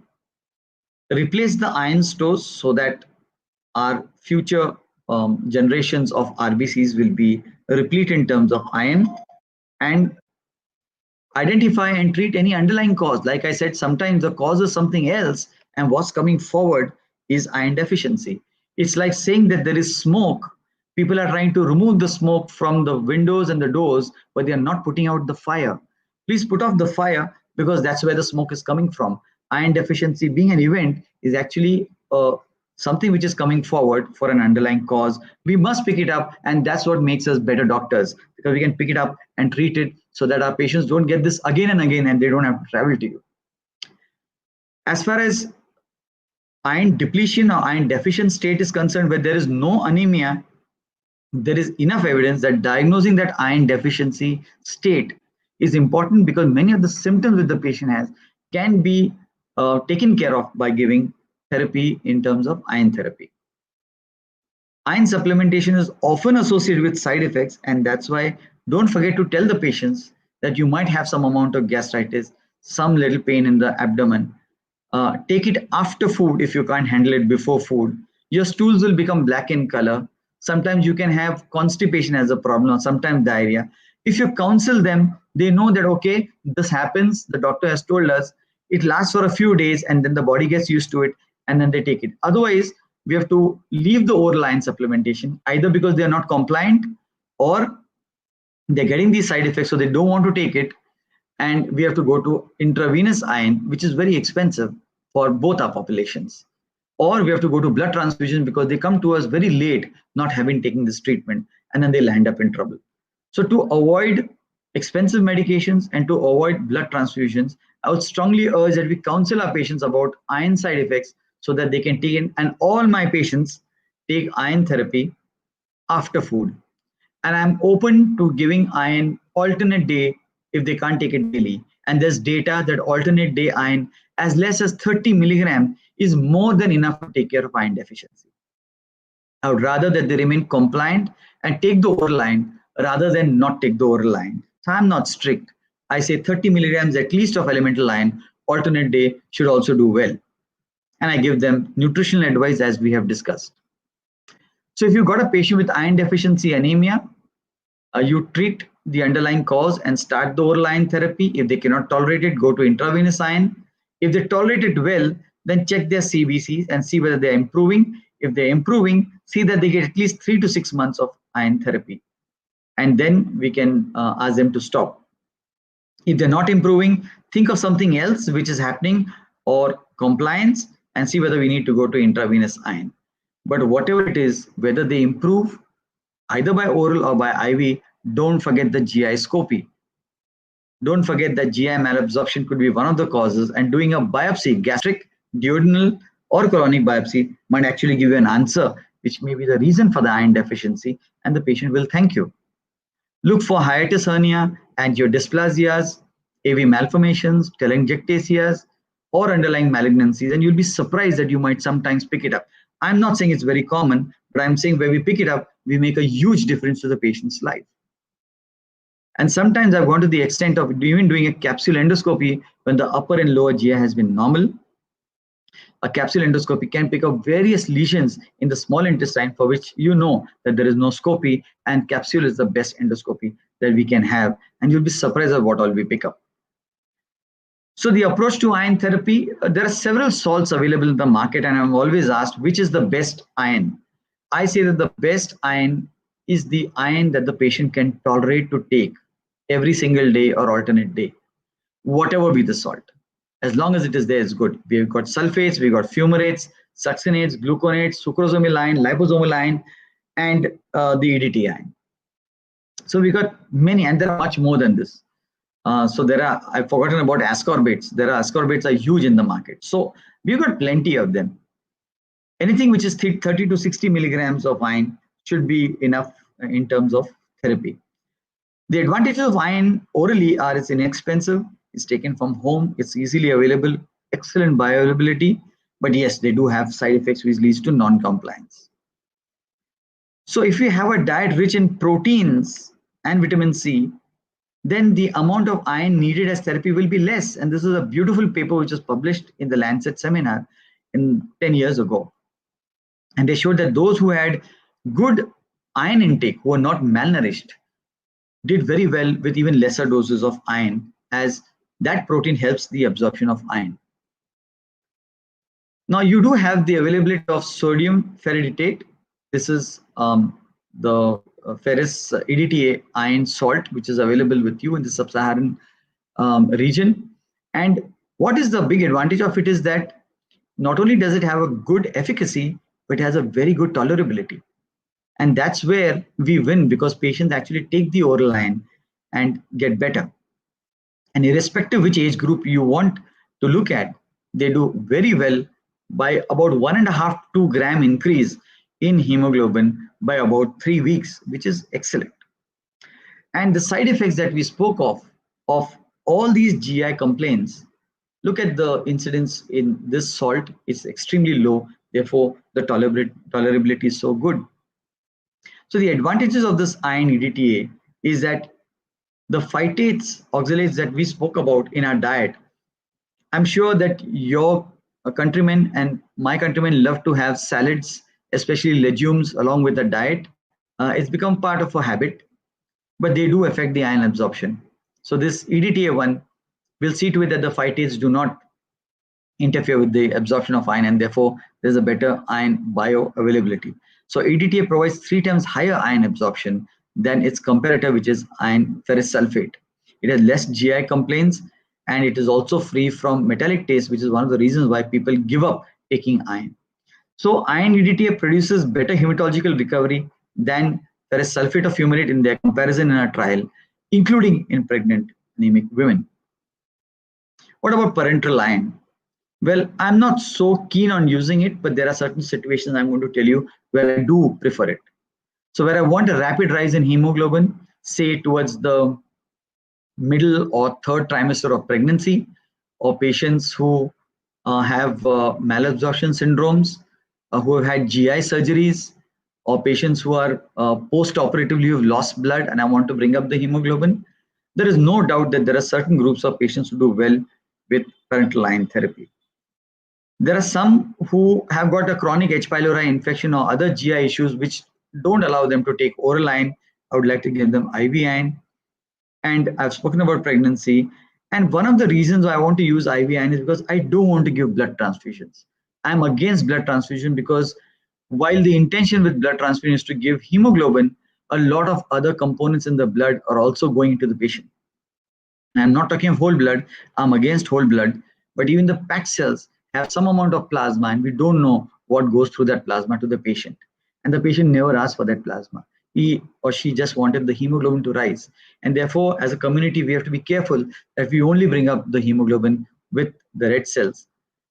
replace the iron stores so that our future generations of RBCs will be replete in terms of iron, and identify and treat any underlying cause. Like I said, sometimes the cause is something else and what's coming forward is iron deficiency. It's like saying that there is smoke. People are trying to remove the smoke from the windows and the doors, but they are not putting out the fire. Please put off the fire, because that's where the smoke is coming from. Iron deficiency being an event is actually something which is coming forward for an underlying cause. We must pick it up, and that's what makes us better doctors, because we can pick it up and treat it so that our patients don't get this again and again and they don't have to travel to you. As far as iron depletion or iron deficient state is concerned, where there is no anemia, there is enough evidence that diagnosing that iron deficiency state is important, because many of the symptoms that the patient has can be taken care of by giving therapy in terms of iron therapy. Iron supplementation is often associated with side effects, and that's why don't forget to tell the patients that you might have some amount of gastritis, some little pain in the abdomen. Take it after food if you can't handle it before food. Your stools will become black in color. Sometimes you can have constipation as a problem, or sometimes diarrhea. If you counsel them, they know that, okay, this happens, the doctor has told us, it lasts for a few days and then the body gets used to it and then they take it. Otherwise, we have to leave the oral iron supplementation, either because they are not compliant or they're getting these side effects, so they don't want to take it. And we have to go to intravenous iron, which is very expensive for both our populations. Or we have to go to blood transfusion, because they come to us very late, not having taken this treatment, and then they land up in trouble. So to avoid expensive medications and to avoid blood transfusions, I would strongly urge that we counsel our patients about iron side effects so that they can take it. And all my patients take iron therapy after food. And I'm open to giving iron alternate day if they can't take it daily. And there's data that alternate day iron as less as 30 milligram is more than enough to take care of iron deficiency. I would rather that they remain compliant and take the oral iron rather than not take the oral iron. So I'm not strict. I say 30 milligrams at least of elemental iron alternate day should also do well. And I give them nutritional advice as we have discussed. So if you've got a patient with iron deficiency anemia, you treat the underlying cause and start the oral iron therapy. If they cannot tolerate it, go to intravenous iron. If they tolerate it well, then check their CBCs and see whether they're improving. If they're improving, see that they get at least 3 to 6 months of iron therapy. And then we can ask them to stop. If they're not improving, think of something else which is happening or compliance and see whether we need to go to intravenous iron. But whatever it is, whether they improve either by oral or by IV, don't forget the GI scopy. Don't forget that GI malabsorption could be one of the causes, and doing a biopsy, gastric, duodenal, or colonic biopsy might actually give you an answer, which may be the reason for the iron deficiency, and the patient will thank you. Look for hiatus hernia, angiodysplasias, AV malformations, telangiectasias, or underlying malignancies, and you'll be surprised that you might sometimes pick it up. I'm not saying it's very common, but I'm saying where we pick it up, we make a huge difference to the patient's life. And sometimes I've gone to the extent of even doing a capsule endoscopy when the upper and lower GI has been normal. A capsule endoscopy can pick up various lesions in the small intestine for which you know that there is no scopy, and capsule is the best endoscopy that we can have, and you'll be surprised at what all we pick up. So the approach to iron therapy, there are several salts available in the market, and I'm always asked which is the best iron. I say that the best iron is the iron that the patient can tolerate to take every single day or alternate day, whatever be the salt. As long as it is there, it's good. We've got sulfates, we've got fumarates, succinates, gluconates, sucrosomal iron, liposomal iron, and the EDTA iron. So we got many, and there are much more than this. So there are, I've forgotten about ascorbates. There are ascorbates are huge in the market. So we've got plenty of them. Anything which is 30 to 60 milligrams of iron should be enough in terms of therapy. The advantages of iron orally are it's inexpensive, it's taken from home, it's easily available, excellent bioavailability, but yes, they do have side effects which leads to non-compliance. So if we have a diet rich in proteins and vitamin C, then the amount of iron needed as therapy will be less. And this is a beautiful paper which was published in the Lancet seminar in 10 years ago. And they showed that those who had good iron intake, who were not malnourished, did very well with even lesser doses of iron, as that protein helps the absorption of iron. Now you do have the availability of sodium ferritate. This is the ferrous EDTA iron salt, which is available with you in the sub-Saharan region. And what is the big advantage of it is that not only does it have a good efficacy, but it has a very good tolerability. And that's where we win, because patients actually take the oral iron and get better. And irrespective which age group you want to look at, they do very well by about 1.5 to 2 gram increase in hemoglobin by about 3 weeks, which is excellent. And the side effects that we spoke of all these GI complaints, look at the incidence in this salt, it's extremely low. Therefore, the tolerability is so good. So the advantages of this iron EDTA is that the phytates, oxalates that we spoke about in our diet, I'm sure that your countrymen and my countrymen love to have salads, especially legumes, along with the diet. It's become part of a habit, but they do affect the iron absorption. So this EDTA one will see to it that the phytates do not interfere with the absorption of iron, and therefore there's a better iron bioavailability. So EDTA provides 3 times higher iron absorption than its comparator, which is iron ferrous sulfate. It has less GI complaints, and it is also free from metallic taste, which is one of the reasons why people give up taking iron. So iron EDTA produces better hematological recovery than ferrous sulfate or fumarate in their comparison in a trial, including in pregnant anemic women. What about parenteral iron? Well, I'm not so keen on using it, but there are certain situations I'm going to tell you where I do prefer it. So where I want a rapid rise in hemoglobin, say towards the middle or third trimester of pregnancy, or patients who have malabsorption syndromes, who have had GI surgeries, or patients who are post-operatively have lost blood and I want to bring up the hemoglobin, There is no doubt that there are certain groups of patients who do well with parenteral iron therapy. There are some who have got a chronic H. pylori infection or other GI issues which don't allow them to take oral iron. I would like to give them IV iron. And I've spoken about pregnancy. And one of the reasons I want to use IV iron is because I don't want to give blood transfusions. I'm against blood transfusion because while the intention with blood transfusion is to give hemoglobin, a lot of other components in the blood are also going into the patient. I'm not talking of whole blood, I'm against whole blood, but even the packed cells have some amount of plasma and we don't know what goes through that plasma to the patient. And the patient never asked for that plasma. He or she just wanted the hemoglobin to rise. And therefore, as a community, we have to be careful that we only bring up the hemoglobin with the red cells.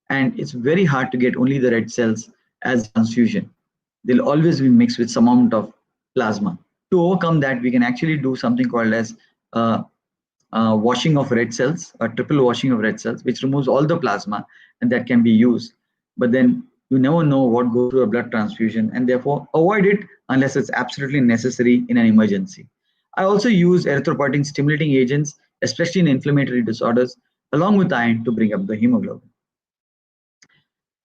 And it's very hard to get only the red cells as transfusion. They'll always be mixed with some amount of plasma. To overcome that, we can actually do something called as washing of red cells, a triple washing of red cells, which removes all the plasma, and that can be used. But then you never know what goes through a blood transfusion, and therefore avoid it unless it's absolutely necessary in an emergency. I also use erythropoietin stimulating agents, especially in inflammatory disorders, along with iron to bring up the hemoglobin.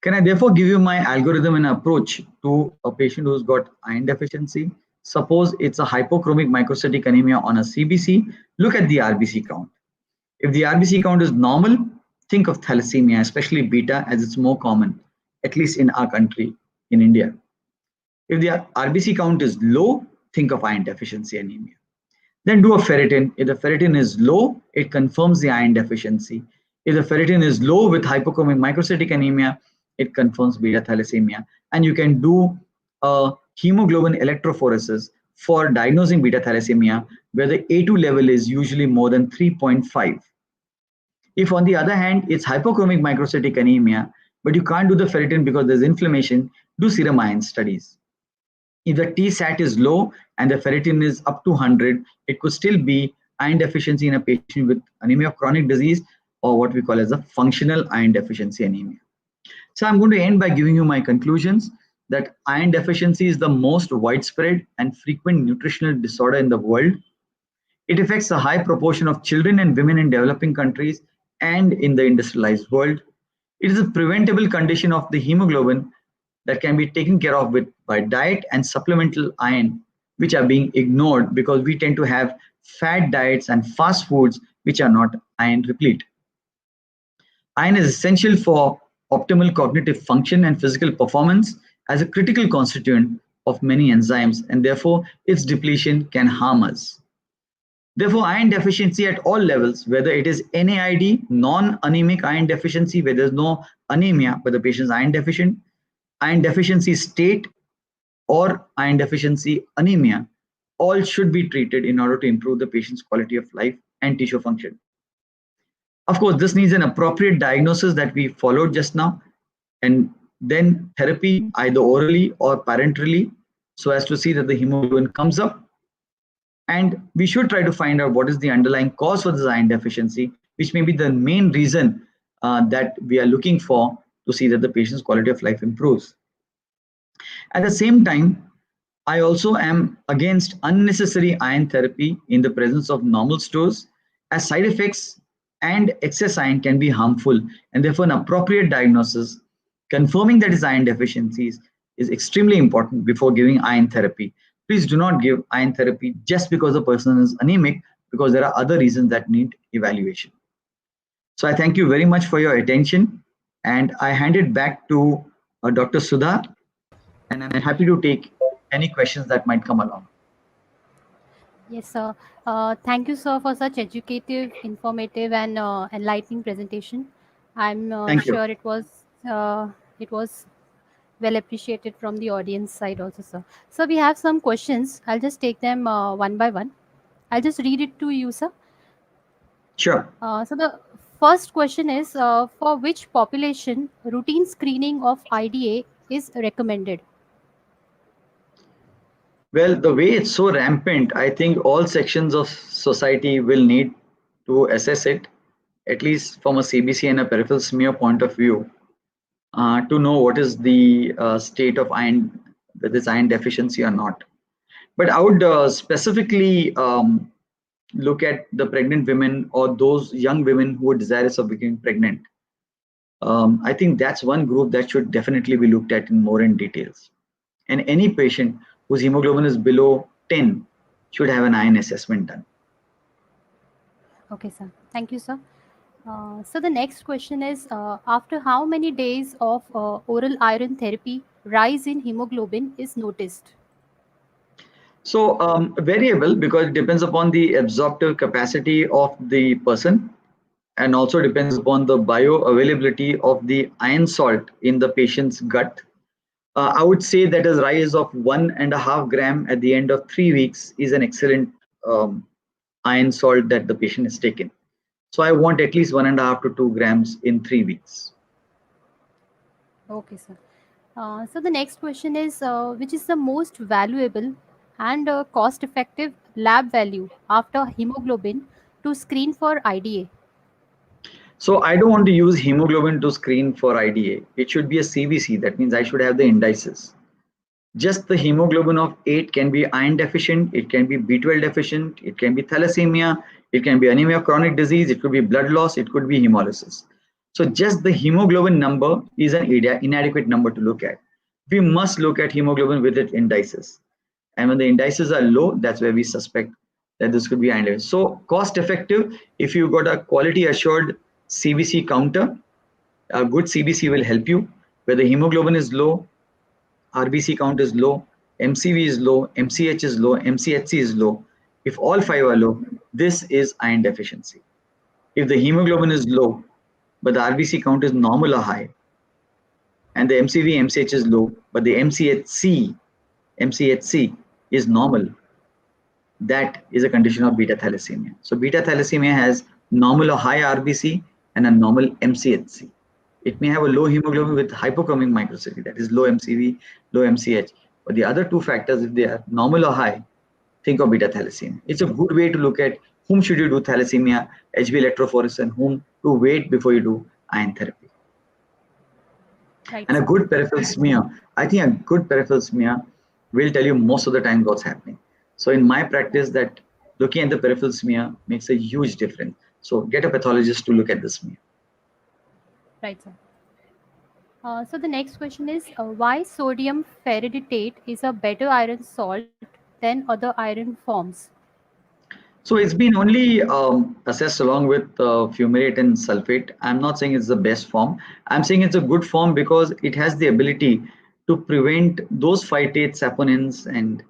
Can I therefore give you my algorithm and approach to a patient who's got iron deficiency? Suppose it's a hypochromic microcytic anemia on a CBC, look at the RBC count. If the RBC count is normal, think of thalassemia, especially beta, as it's more common, at least in our country, in India. If the RBC count is low, think of iron deficiency anemia. Then do a ferritin. If the ferritin is low, it confirms the iron deficiency. If the ferritin is low with hypochromic microcytic anemia, it confirms beta thalassemia. And you can do a hemoglobin electrophoresis for diagnosing beta thalassemia, where the A2 level is usually more than 3.5. If on the other hand, it's hypochromic microcytic anemia, but you can't do the ferritin because there's inflammation, do serum iron studies. If the T-sat is low and the ferritin is up to 100, it could still be iron deficiency in a patient with anemia of chronic disease, or what we call as a functional iron deficiency anemia. So I'm going to end by giving you my conclusions that iron deficiency is the most widespread and frequent nutritional disorder in the world. It affects a high proportion of children and women in developing countries and in the industrialized world. It is a preventable condition of the hemoglobin that can be taken care of by diet and supplemental iron, which are being ignored because we tend to have fat diets and fast foods which are not iron replete. Iron is essential for optimal cognitive function and physical performance as a critical constituent of many enzymes, and therefore its depletion can harm us. Therefore, iron deficiency at all levels, whether it is NAID, non-anemic iron deficiency, where there's no anemia but the patient is iron deficient, iron deficiency state, or iron deficiency anemia, all should be treated in order to improve the patient's quality of life and tissue function. Of course, this needs an appropriate diagnosis that we followed just now, and then therapy either orally or parenterally so as to see that the hemoglobin comes up. And we should try to find out what is the underlying cause for this iron deficiency, which may be the main reason that we are looking for to see that the patient's quality of life improves. At the same time, I also am against unnecessary iron therapy in the presence of normal stores, as side effects and excess iron can be harmful, and therefore an appropriate diagnosis confirming that is iron deficiencies is extremely important before giving iron therapy. Please do not give iron therapy just because the person is anemic, because there are other reasons that need evaluation. So I thank you very much for your attention, and I hand it back to Dr. Sudha, and I'm happy to take any questions that might come along. Yes, sir. Thank you, sir, for such educative, informative, and enlightening presentation. I'm Thank you. sure it was well appreciated from the audience side also, sir. So we have some questions. I'll just take them one by one. I'll just read it to you, sir. Sure. So the first question is, for which population routine screening of IDA is recommended? Well, the way it's so rampant, I think all sections of society will need to assess it, at least from a CBC and a peripheral smear point of view, to know what is the state of iron, whether it's iron deficiency or not. But I would specifically look at the pregnant women or those young women who are desirous of becoming pregnant. I think that's one group that should definitely be looked at in more in details. And any patient whose hemoglobin is below 10 should have an iron assessment done. Okay, sir. Thank you, sir. So the next question is, after how many days of oral iron therapy, rise in hemoglobin is noticed? So variable, because it depends upon the absorptive capacity of the person, and also depends upon the bioavailability of the iron salt in the patient's gut. I would say that a rise of 1.5 gram at the end of 3 weeks is an excellent um, iron salt that the patient has taken. So I want at least 1.5 to 2 grams in 3 weeks. Okay, sir. So the next question is, which is the most valuable and cost-effective lab value after hemoglobin to screen for IDA? So I don't want to use hemoglobin to screen for IDA. It should be a CBC. That means I should have the indices. Just the hemoglobin of 8 can be iron deficient, it can be B12 deficient, it can be thalassemia, it can be anemia of chronic disease, it could be blood loss, it could be hemolysis. So just the hemoglobin number is an inadequate number to look at. We must look at hemoglobin with its indices. And when the indices are low, that's where we suspect that this could be iron deficient. So cost effective, if you got a quality assured CBC counter, a good CBC will help you. Where the hemoglobin is low, RBC count is low, MCV is low, MCH is low, MCHC is low. If all five are low, this is iron deficiency. If the hemoglobin is low, but the RBC count is normal or high, and the MCV, MCH is low, but the MCHC is normal, that is a condition of beta thalassemia. So beta thalassemia has normal or high RBC and a normal MCHC. It may have a low hemoglobin with hypochromic microcephaly, that is low MCV, low MCH. But the other two factors, if they are normal or high, think of beta thalassemia. It's a good way to look at whom should you do thalassemia, HB electrophoresis, and whom to wait before you do iron therapy. Right, And a sir. good peripheral smear, I think a good peripheral smear will tell you most of the time what's happening. So in my practice, that looking at the peripheral smear makes a huge difference. So get a pathologist to look at the smear. Right, sir. So the next question is, why sodium ferritate is a better iron salt than other iron forms? So it's been only assessed along with fumarate and sulfate. I'm not saying it's the best form. I'm saying it's a good form because it has the ability to prevent those phytates, saponins, and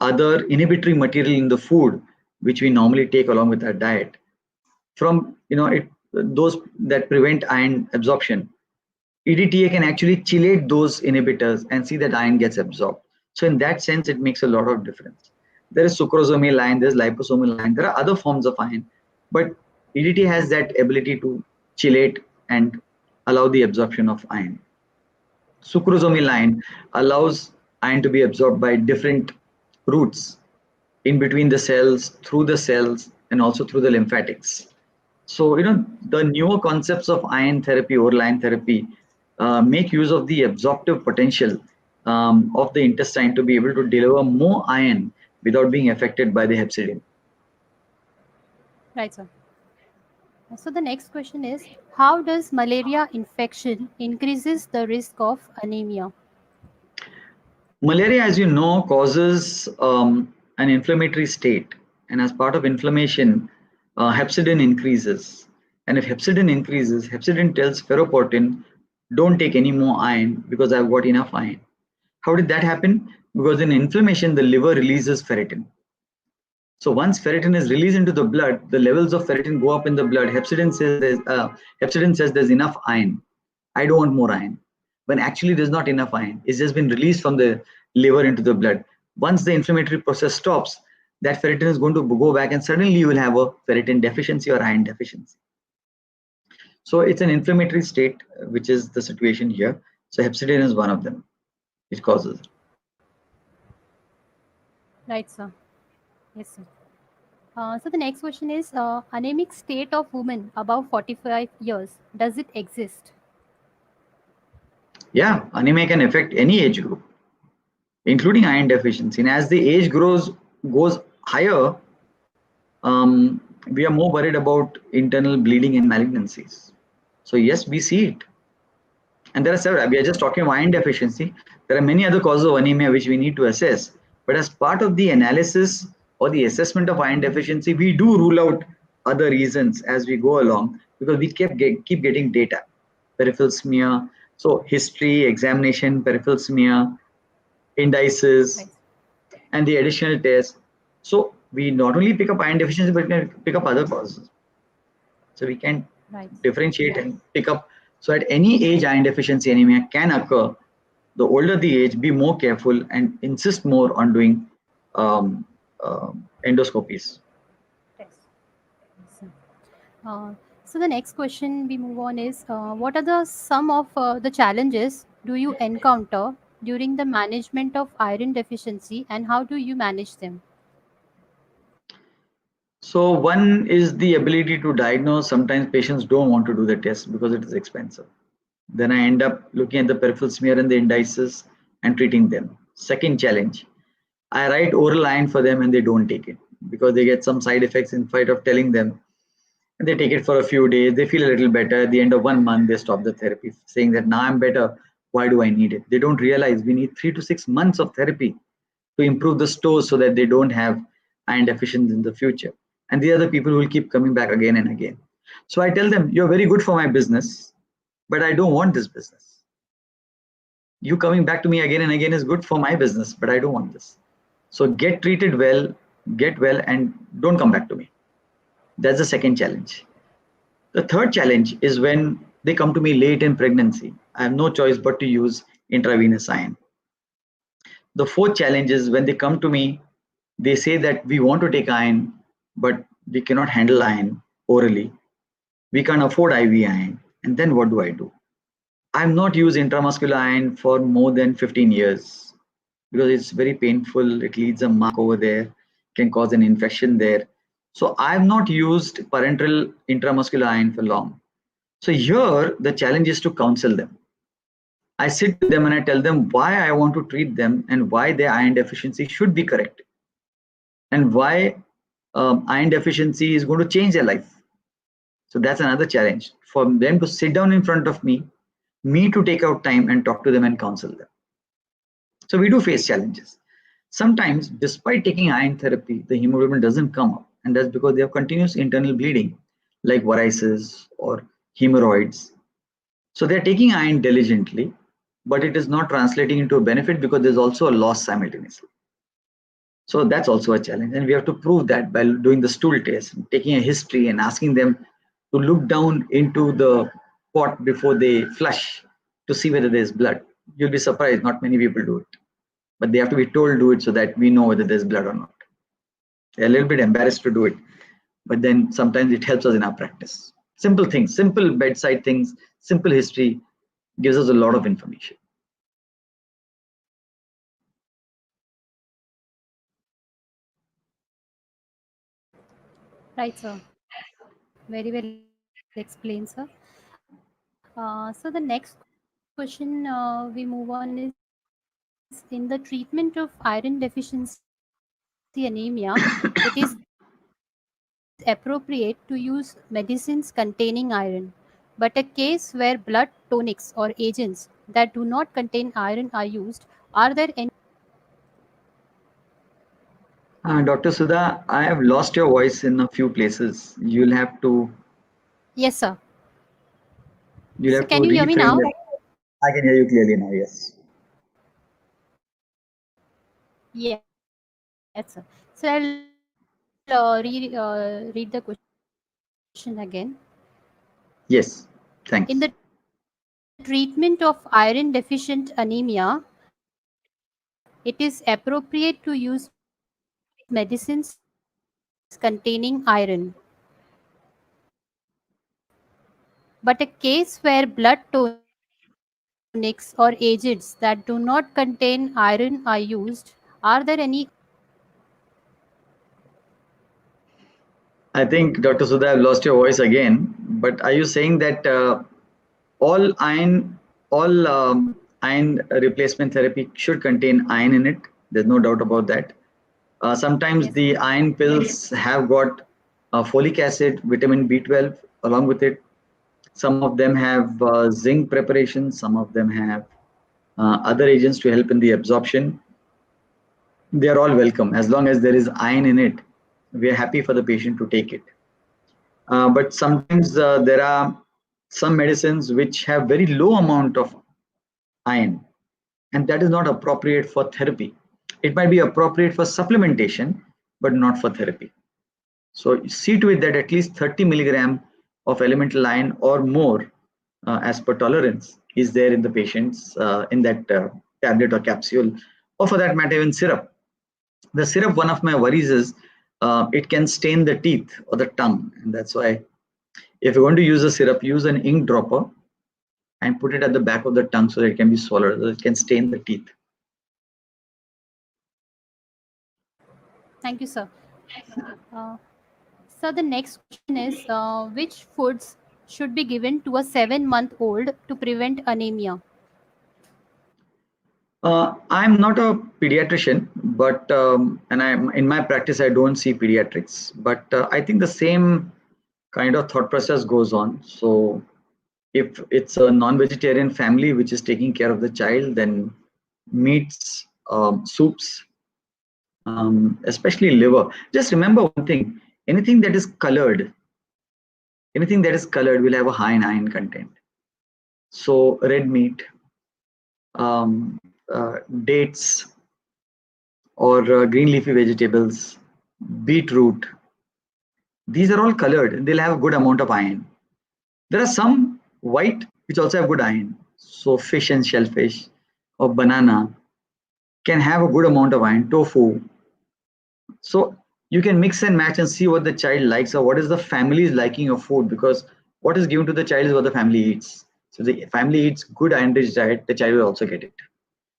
other inhibitory material in the food, which we normally take along with our diet, from those that prevent iron absorption. EDTA can actually chelate those inhibitors and see that iron gets absorbed. So in that sense, it makes a lot of difference. There is sucrosomal iron, there's liposomal iron, there are other forms of iron, but EDTA has that ability to chelate and allow the absorption of iron. Sucrosomal iron allows iron to be absorbed by different routes in between the cells, and also through the lymphatics. So, the newer concepts of iron therapy, oral iron therapy, make use of the absorptive potential of the intestine to be able to deliver more iron without being affected by the hepcidin. Right, sir. So the next question is, how does malaria infection increases the risk of anemia? Malaria, as you know, causes an inflammatory state, and as part of inflammation, hepcidin increases. And if hepcidin increases, hepcidin tells ferroportin, don't take any more iron because I've got enough iron. How did that happen? Because in inflammation, the liver releases ferritin. So once ferritin is released into the blood, the levels of ferritin go up in the blood. Hepcidin says there's enough iron. I don't want more iron. When actually there's not enough iron. It's just been released from the liver into the blood. Once the inflammatory process stops, that ferritin is going to go back, and suddenly you will have a ferritin deficiency or iron deficiency. So it's an inflammatory state, which is the situation here. So hepcidin is one of them, which causes it. Right, sir. Yes, sir. So the next question is, anemic state of women above 45 years, does it exist? Yeah, anemia can affect any age group, including iron deficiency. And as the age goes higher, we are more worried about internal bleeding and malignancies. So yes, we see it. And there are several, we are just talking about iron deficiency. There are many other causes of anemia which we need to assess. But as part of the analysis or the assessment of iron deficiency, we do rule out other reasons as we go along because we keep getting data, peripheral smear. So history, examination, peripheral smear, indices, and the additional tests. So we not only pick up iron deficiency, but we can pick up other causes. So we can differentiate and pick up. So at any age, iron deficiency anemia can occur. The older the age, be more careful and insist more on doing endoscopies. So the next question we move on is, what are the some of the challenges do you encounter during the management of iron deficiency, and how do you manage them? So one is the ability to diagnose. Sometimes patients don't want to do the test because it is expensive. Then I end up looking at the peripheral smear and the indices and treating them. Second challenge, I write oral iron for them and they don't take it because they get some side effects in spite of telling them. And they take it for a few days, they feel a little better. At the end of 1 month, they stop the therapy, saying that now I'm better. Why do I need it? They don't realize we need 3 to 6 months of therapy to improve the stores so that they don't have iron deficiency in the future. And the other people will keep coming back again and again. So I tell them, you're very good for my business, but I don't want this business. You coming back to me again and again is good for my business, but I don't want this. So get treated well, get well, and don't come back to me. That's the second challenge. The third challenge is when they come to me late in pregnancy. I have no choice but to use intravenous iron. The fourth challenge is when they come to me, they say that we want to take iron, but we cannot handle iron orally. We can't afford IV iron. And then what do I do? I've not used intramuscular iron for more than 15 years because it's very painful. It leaves a mark over there, can cause an infection there. So I've not used parenteral intramuscular iron for long. So here the challenge is to counsel them. I sit with them and I tell them why I want to treat them and why their iron deficiency should be corrected and why iron deficiency is going to change their life. So that's another challenge for them to sit down in front of me to take out time and talk to them and counsel them. So we do face challenges. Sometimes, despite taking iron therapy, the hemoglobin doesn't come up, and that's because they have continuous internal bleeding, like varices or hemorrhoids. So they're taking iron diligently, but it is not translating into a benefit because there's also a loss simultaneously. So that's also a challenge, and we have to prove that by doing the stool test, taking a history, and asking them to look down into the pot before they flush to see whether there's blood. You'll be surprised, not many people do it, but they have to be told to do it so that we know whether there's blood or not. They're a little bit embarrassed to do it, but then sometimes it helps us in our practice. Simple things, simple bedside things, simple history gives us a lot of information. Right, sir. Very well explained, sir. So the next question we move on is, in the treatment of iron deficiency anemia, it is appropriate to use medicines containing iron. But a case where blood tonics or agents that do not contain iron are used, are there any Dr. Sudha, I have lost your voice in a few places. Yes, sir. You'll So have to can you hear me reframe now? that. I can hear you clearly now. Yes. Yes, sir. So I'll read the question again. Yes. In the Thanks. treatment of iron deficient anemia, it is appropriate to use medicines containing iron. But a case where blood tonics or agents that do not contain iron are used, are there any I think, Dr. Sudha, I've lost your voice again. But are you saying that all iron, all iron replacement therapy should contain iron in it? There's no doubt about that. Sometimes yes, the sir. iron pills have got folic acid, vitamin B12 along with it. Some of them have zinc preparations, some of them have other agents to help in the absorption. They are all welcome. As long as there is iron in it, we are happy for the patient to take it. But sometimes there are some medicines which have very low amount of iron, and that is not appropriate for therapy. It might be appropriate for supplementation, but not for therapy. So see to it that at least 30 milligram of elemental iron or more, as per tolerance, is there in the patient's in that tablet or capsule, or for that matter even syrup. The syrup, one of my worries is it can stain the teeth or the tongue, and that's why if you're going to use a syrup, use an ink dropper and put it at the back of the tongue so that it can be swallowed, so it can stain the teeth. Thank you, sir. Uh, so the next question is, which foods should be given to a 7-month-old to prevent anemia? I'm not a pediatrician, but and I'm in my practice I don't see pediatrics, but I think the same kind of thought process goes on. So if it's a non-vegetarian family which is taking care of the child, then meats, soups, especially liver. Just remember one thing: anything that is colored will have a high in iron content. So red meat, um, dates, or green leafy vegetables, beetroot. These are all colored. They'll have a good amount of iron. There are some white which also have good iron. So fish and shellfish or banana can have a good amount of iron. Tofu. So you can mix and match and see what the child likes or what is the family's liking of food, because what is given to the child is what the family eats. So the family eats good iron-rich diet, the child will also get it.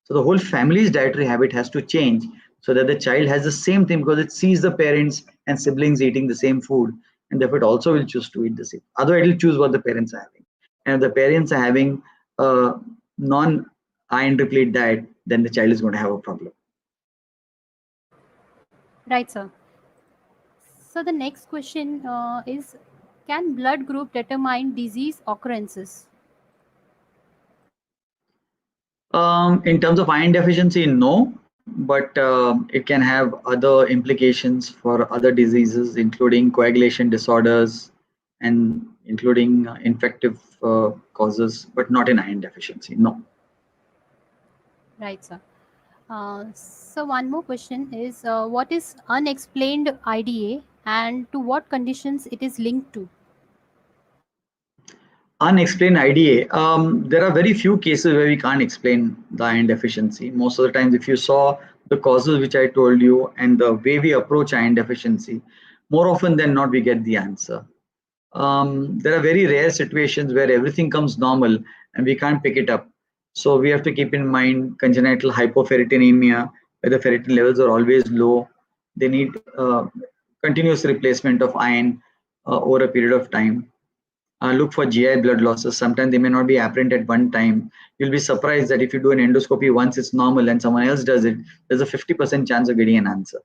So the whole family's dietary habit has to change so that the child has the same thing, because it sees the parents and siblings eating the same food, and therefore it also will choose to eat the same. Otherwise, it will choose what the parents are having. And if the parents are having a non-iron replete diet, then the child is going to have a problem. Right, sir. So the next question is, can blood group determine disease occurrences? In terms of iron deficiency, no, but it can have other implications for other diseases, including coagulation disorders and including infective causes, but not in iron deficiency. No. Right, sir. So one more question is, what is unexplained IDA and to what conditions it is linked to? Unexplained IDA. There are very few cases where we can't explain the iron deficiency. Most of the times, if you saw the causes which I told you and the way we approach iron deficiency, more often than not, we get the answer. There are very rare situations where everything comes normal and we can't pick it up. So we have to keep in mind congenital hypoferritinemia, where the ferritin levels are always low. They need continuous replacement of iron over a period of time. Look for GI blood losses. Sometimes they may not be apparent at one time. You'll be surprised that if you do an endoscopy once it's normal and someone else does it, there's a 50% chance of getting an answer.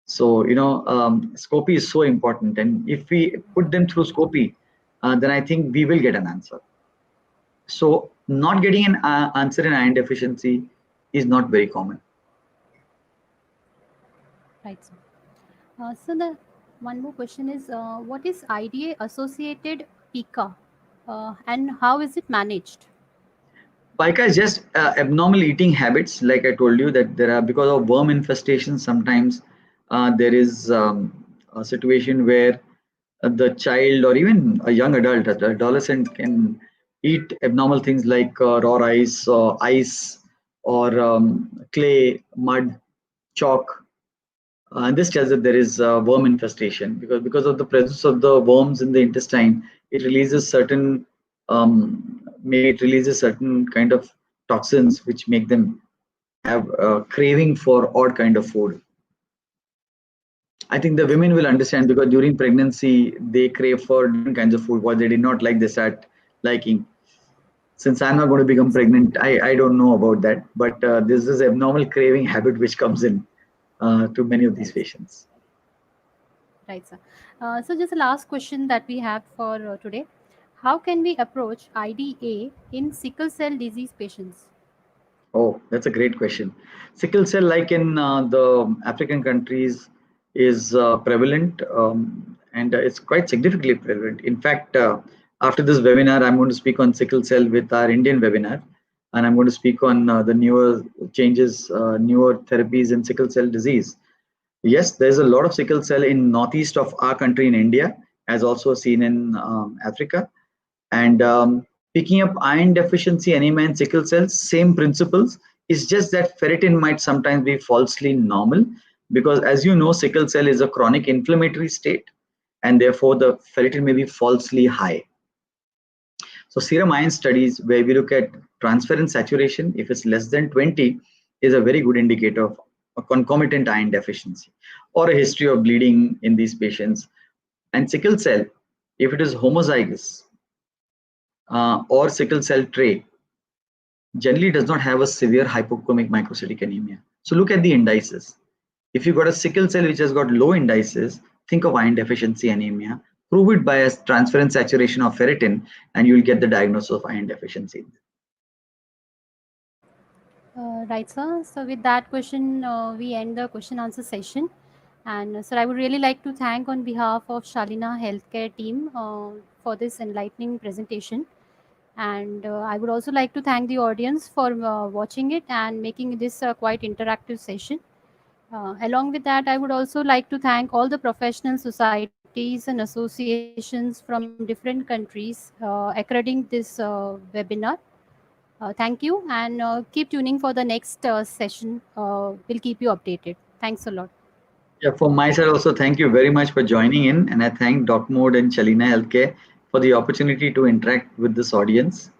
So, Scopy is so important. And if we put them through Scopy, then I think we will get an answer. So not getting an answer in iron deficiency is not very common. Right, sir. So the one more question is, what is IDA associated pica and how is it managed? Pica is just abnormal eating habits. Like I told you that there are, because of worm infestation, sometimes there is a situation where the child or even a young adult, an adolescent can eat abnormal things like raw rice or ice or clay, mud, chalk. And this tells that there is worm infestation, because of the presence of the worms in the intestine, it releases certain maybe it releases certain kind of toxins which make them have a craving for odd kind of food. I think the women will understand, because during pregnancy they crave for different kinds of food. What they did not like, they start liking. Since I'm not going to become pregnant, I don't know about that. But this is abnormal craving habit which comes in to many of these patients. Right, sir. So, just the last question that we have for today. How can we approach IDA in sickle cell disease patients? Oh, that's a great question. Sickle cell, like in the African countries, is prevalent, and it's quite significantly prevalent. In fact, after this webinar, I'm going to speak on sickle cell with our Indian webinar, and I'm going to speak on the newer changes, newer therapies in sickle cell disease. Yes, there's a lot of sickle cell in northeast of our country in India, as also seen in Africa. And picking up iron deficiency anemia and sickle cells, same principles. It's just that ferritin might sometimes be falsely normal because, as you know, sickle cell is a chronic inflammatory state, and therefore the ferritin may be falsely high. So serum iron studies where we look at transferrin saturation, if it's less than 20, is a very good indicator of a concomitant iron deficiency or a history of bleeding in these patients. And sickle cell, if it is homozygous or sickle cell trait, generally does not have a severe hypochromic microcytic anemia. So look at the indices. If you got a sickle cell which has got low indices, think of iron deficiency anemia. Prove it by a transferrin saturation of ferritin, and you will get the diagnosis of iron deficiency. Right, sir. So, with that question, we end the question answer session. And, sir, I would really like to thank on behalf of Shalina Healthcare team for this enlightening presentation. And I would also like to thank the audience for watching it and making this a quite interactive session. Along with that, I would also like to thank all the professional societies and associations from different countries accrediting this webinar. Thank you, and keep tuning for the next session. We'll keep you updated. Thanks a lot. Yeah, from my side also, thank you very much for joining in, and I thank DocMode and Shalina Healthcare for the opportunity to interact with this audience.